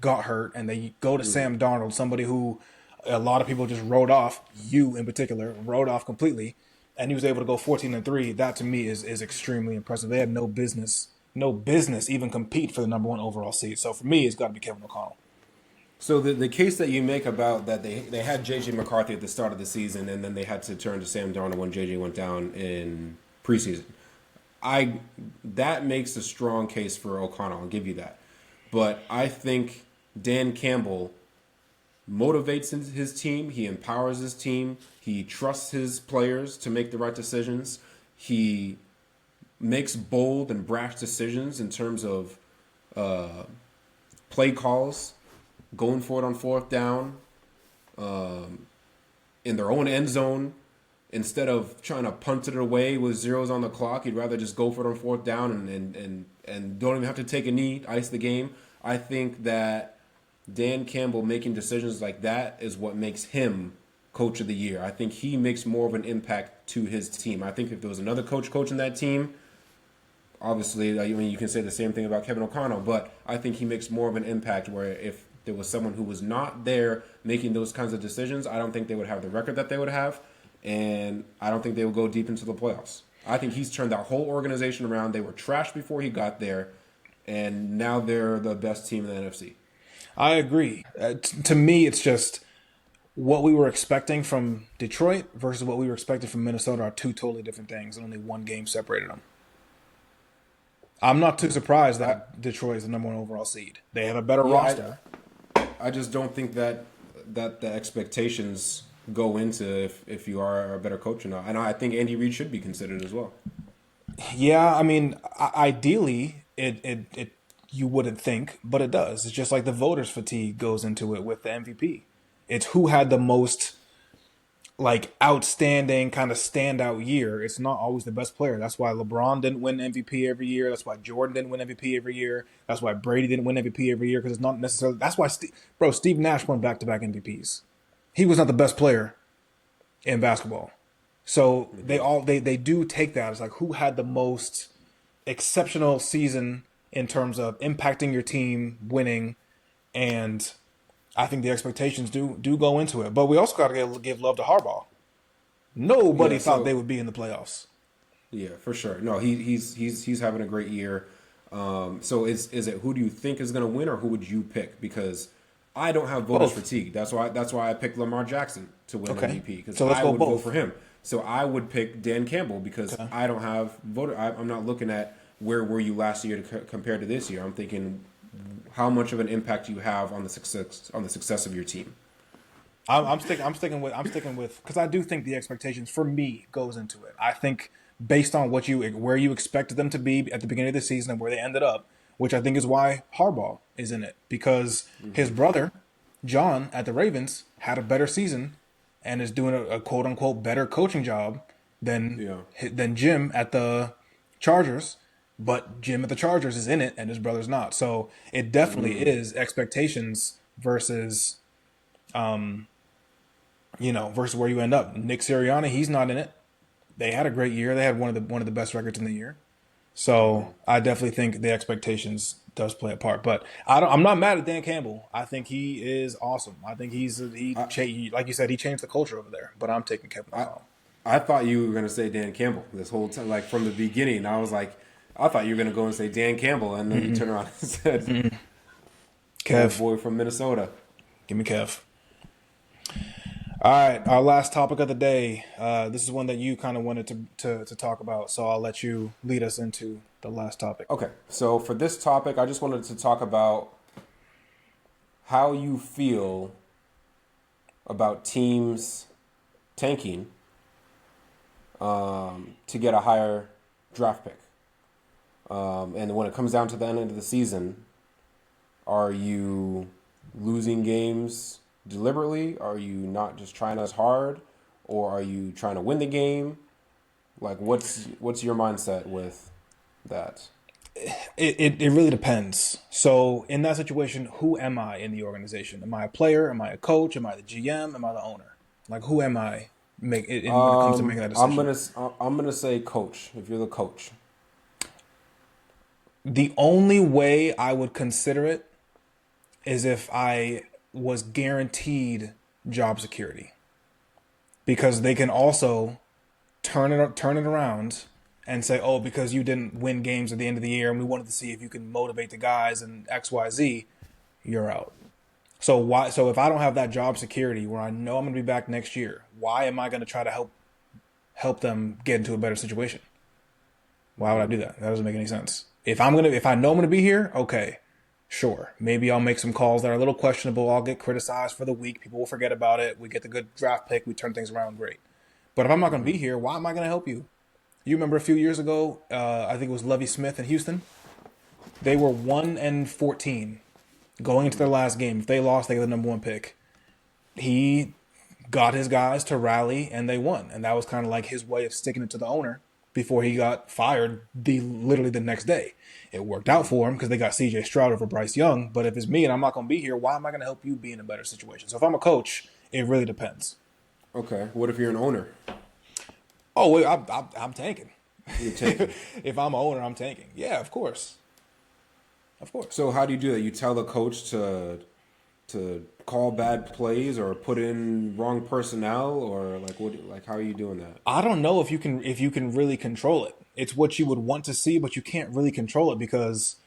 got hurt, and they go to Sam Darnold, somebody who a lot of people just wrote off, you in particular, wrote off completely, and he was able to go 14-3. That to me is extremely impressive. They had no business even compete for the number one overall seed. So for me, it's got to be Kevin O'Connell. So the case that you make about that they had JJ McCarthy at the start of the season and then they had to turn to Sam Darnold when JJ went down in preseason. That makes a strong case for O'Connell. I'll give you that. But I think Dan Campbell motivates his team. He empowers his team. He trusts his players to make the right decisions. He makes bold and brash decisions in terms of play calls, going for it on fourth down, in their own end zone. Instead of trying to punt it away with zeros on the clock, he'd rather just go for it on fourth down and don't even have to take a knee, ice the game. I think that Dan Campbell making decisions like that is what makes him coach of the year. I think he makes more of an impact to his team. I think if there was another coach coaching that team, obviously, I mean, you can say the same thing about Kevin O'Connell, but I think he makes more of an impact where if there was someone who was not there making those kinds of decisions, I don't think they would have the record that they would have, and I don't think they would go deep into the playoffs. I think he's turned that whole organization around. They were trash before he got there, and now they're the best team in the NFC. I agree. To me, it's just what we were expecting from Detroit versus what we were expecting from Minnesota are two totally different things, and only one game separated them. I'm not too surprised that Detroit is the number one overall seed. They have a better roster. I just don't think that the expectations go into if you are a better coach or not. And I think Andy Reid should be considered as well. Yeah, I mean, ideally, it you wouldn't think, but it does. It's just like the voters' fatigue goes into it with the MVP. It's who had the most like outstanding kind of standout year. It's not always the best player. That's why LeBron didn't win MVP every year. That's why Jordan didn't win MVP every year. That's why Brady didn't win MVP every year, because it's not necessarily. That's why Steve Nash won back-to-back MVPs. He was not the best player in basketball. So they do take that as like who had the most exceptional season in terms of impacting your team, winning, and I think the expectations do go into it. But we also got to give love to Harbaugh. Nobody thought they would be in the playoffs. Yeah, for sure. No, he's having a great year. So is it who do you think is going to win, or who would you pick? Because I don't have voters fatigue. That's why I picked Lamar Jackson to win MVP, because so I would vote for him. So I would pick Dan Campbell because I don't have voter. I'm not looking at where were you last year compared to this year. I'm thinking how much of an impact you have on the success of your team. I'm sticking with because I do think the expectations for me goes into it. I think based on where you expected them to be at the beginning of the season and where they ended up, which I think is why Harbaugh is in it, because his brother John at the Ravens had a better season and is doing a quote unquote better coaching job than Jim at the Chargers. But Jim at the Chargers is in it, and his brother's not. So it definitely is expectations versus, versus where you end up. Nick Sirianni, he's not in it. They had a great year. They had one of the best records in the year. So I definitely think the expectations does play a part. But I'm not mad at Dan Campbell. I think he is awesome. I think like you said, he changed the culture over there. But I'm taking Kevin I O'Connell. I thought you were gonna say Dan Campbell this whole time, like from the beginning. I was like, I thought you were gonna go and say Dan Campbell, and then you turn around and said, "Old Kev, boy from Minnesota." give me Kev. All right, our last topic of the day. This is one that you kind of wanted to talk about, so I'll let you lead us into the last topic. Okay, so for this topic, I just wanted to talk about how you feel about teams tanking to get a higher draft pick. And when it comes down to the end of the season, are you losing games deliberately? Are you not just trying as hard, or are you trying to win the game? Like, what's your mindset with that? It really depends. So in that situation, who am I in the organization? Am I a player? Am I a coach? Am I the GM? Am I the owner? Like who am I when it comes to making that I'm decision? gonna I'm gonna say coach. If you're the coach, The only way I would consider it is if I was guaranteed job security, because they can also turn it around and say, "Oh, because you didn't win games at the end of the year, and we wanted to see if you can motivate the guys and X, Y, Z, you're out." So why? So if I don't have that job security where I know I'm going to be back next year, why am I going to try to help them get into a better situation? Why would I do that? That doesn't make any sense. If I know I'm gonna be here, okay, sure. Maybe I'll make some calls that are a little questionable. I'll get criticized for the week. People will forget about it. We get the good draft pick. We turn things around. Great. But if I'm not gonna be here, why am I gonna help you? You remember a few years ago? I think it was Lovie Smith in Houston. They were 1-14 going into their last game. If they lost, they get the number one pick. He got his guys to rally and they won. And that was kind of like his way of sticking it to the owner before he got fired literally the next day. It worked out for him because they got CJ Stroud over Bryce Young. But if it's me and I'm not going to be here, why am I going to help you be in a better situation? So if I'm a coach, it really depends. okay. What if you're an owner? Oh, wait, I'm tanking. You're tanking. If I'm an owner, I'm tanking. Yeah, of course. Of course. So how do you do that? You tell the coach to call bad plays or put in wrong personnel, or like what? Like how are you doing that? I don't know if you can really control it. It's what you would want to see, but you can't really control it because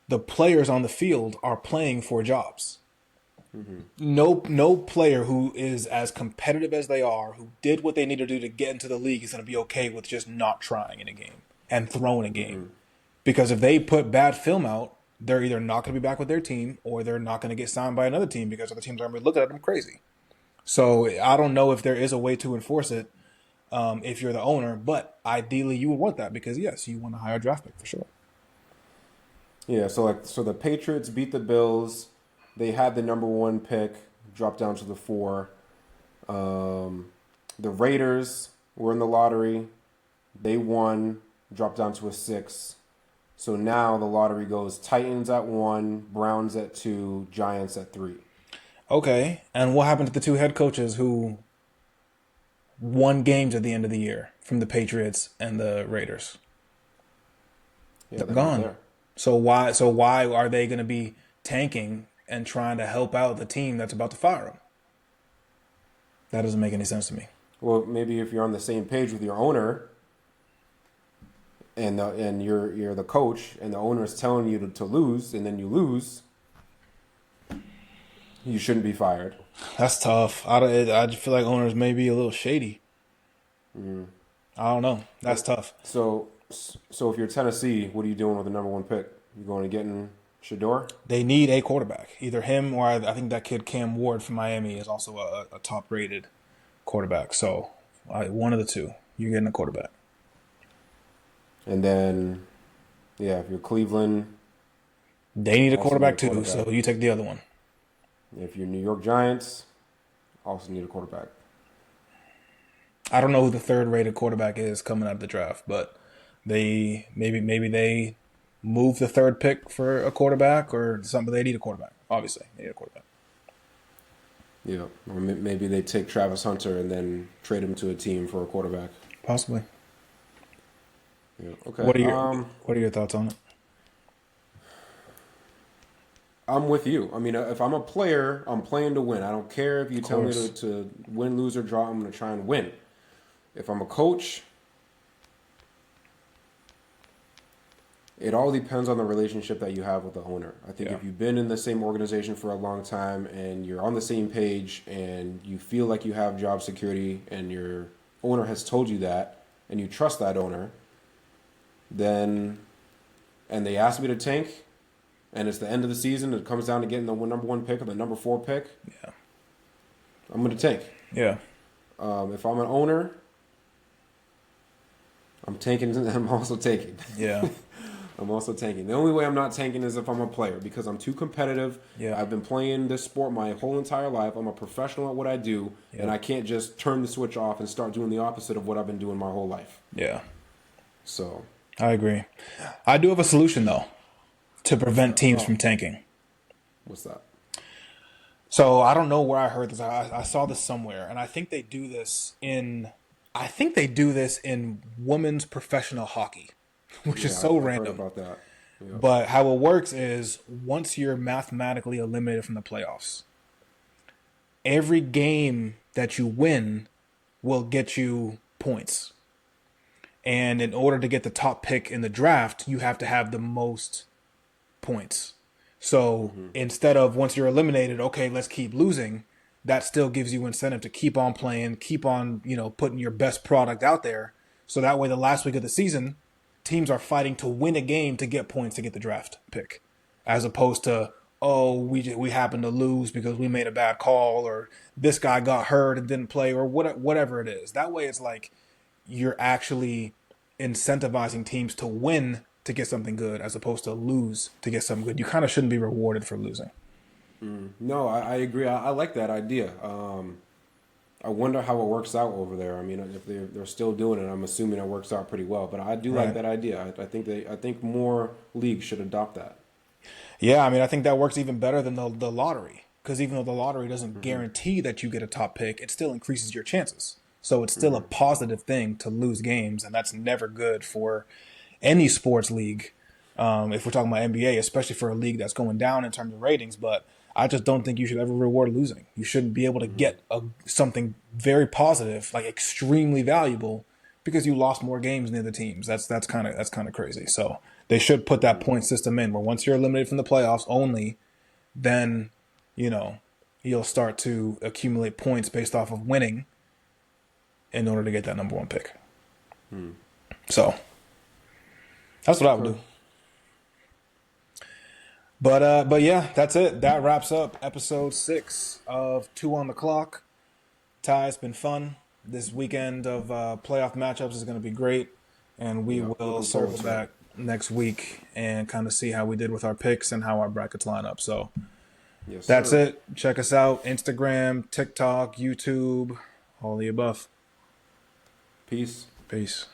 the players on the field are playing for jobs. No player who is as competitive as they are, who did what they need to do to get into the league, is going to be okay with just not trying in a game and throwing a game. Because if they put bad film out, they're either not going to be back with their team or they're not going to get signed by another team because other teams are going to be looking at them crazy. So I don't know if there is a way to enforce it if you're the owner, but ideally you would want that because yes, you want a higher draft pick for sure. Yeah. So the Patriots beat the Bills. They had the number one pick, dropped down to the 4. The Raiders were in the lottery. They won, dropped down to a 6. So now the lottery goes Titans at 1, Browns at 2, Giants at 3. Okay, and what happened to the two head coaches who won games at the end of the year from the Patriots and the Raiders? Yeah, They're they're not gone. there. So why are they going to be tanking and trying to help out the team that's about to fire them? That doesn't make any sense to me. Well, maybe if you're on the same page with your owner and you're the coach and the owner is telling you to lose and then you lose, you shouldn't be fired. That's tough. I just feel like owners may be a little shady. I don't know. That's tough. So if you're Tennessee, what are you doing with the number one pick? You going to getting Shador? They need a quarterback, either him or I think that kid Cam Ward from Miami is also a top rated quarterback. So one of the two, you're getting a quarterback. And then, yeah, if you're Cleveland, They need a also need quarterback a too, quarterback. so you take the other one. If you're New York Giants, also need a quarterback. I don't know who the third rated quarterback is coming out of the draft, but they maybe they move the third pick for a quarterback or something. They need a quarterback. Obviously, they need a quarterback. Yeah, or maybe they take Travis Hunter and then trade him to a team for a quarterback. Possibly. Yeah. Okay. What are your thoughts on it? I'm with you. I mean, if I'm a player, I'm playing to win. I don't care if you Of tell me course. to win, lose, or draw. I'm going to try and win. If I'm a coach, it all depends on the relationship that you have with the owner. I think Yeah. if you've been in the same organization for a long time and you're on the same page and you feel like you have job security and your owner has told you that and you trust that owner, then and they ask me to tank and it's the end of the season, it comes down to getting the number one pick or the number four pick, Yeah. I'm going to tank. Yeah. If I'm an owner, I'm tanking and I'm also taking. Yeah. I'm also tanking. The only way I'm not tanking is if I'm a player because I'm too competitive. Yeah. I've been playing this sport my whole entire life. I'm a professional at what I do, and Yeah. I can't just turn the switch off and start doing the opposite of what I've been doing my whole life. Yeah. So, I agree. I do have a solution though to what's prevent that? teams Oh, from tanking. what's that? So I don't know where I heard this. I saw this somewhere, and I think they do this in women's professional hockey, which is Yeah, so I've heard random. about that. Yep. But how it works is once you're mathematically eliminated from the playoffs, every game that you win will get you points. And in order to get the top pick in the draft, you have to have the most points. So instead of once you're eliminated, okay, let's keep losing, that still gives you incentive to keep on playing, keep on, putting your best product out there. So that way, the last week of the season, teams are fighting to win a game to get points to get the draft pick, as opposed to, oh, we happened to lose because we made a bad call, or this guy got hurt and didn't play, or whatever it is. That way, it's like you're actually incentivizing teams to win to get something good as opposed to lose to get something good. You kind of shouldn't be rewarded for losing. No, I agree. I like that idea. I wonder how it works out over there. I mean, if they're still doing it, I'm assuming it works out pretty well. But I do like Right. that idea. I think more leagues should adopt that. Yeah, I mean, I think that works even better than the lottery, because even though the lottery doesn't guarantee that you get a top pick, it still increases your chances. So it's still a positive thing to lose games, and that's never good for any sports league. If we're talking about NBA, especially for a league that's going down in terms of ratings, but I just don't think you should ever reward losing. You shouldn't be able to get something very positive, like extremely valuable, because you lost more games than the other teams. That's kind of crazy. So they should put that point system in where once you're eliminated from the playoffs only, then you know you'll start to accumulate points based off of winning in order to get that number one pick. So that's what I would Okay. do. But yeah, that's it. That wraps up episode 6 of Two on the Clock. Ty, it's been fun. This weekend of playoff matchups is going to be great, and we Yeah, will looking forward circle to it. back next week and kind of see how we did with our picks and how our brackets line up. So Yes, that's sir. it. Check us out: Instagram, TikTok, YouTube, all the above. Peace. Peace.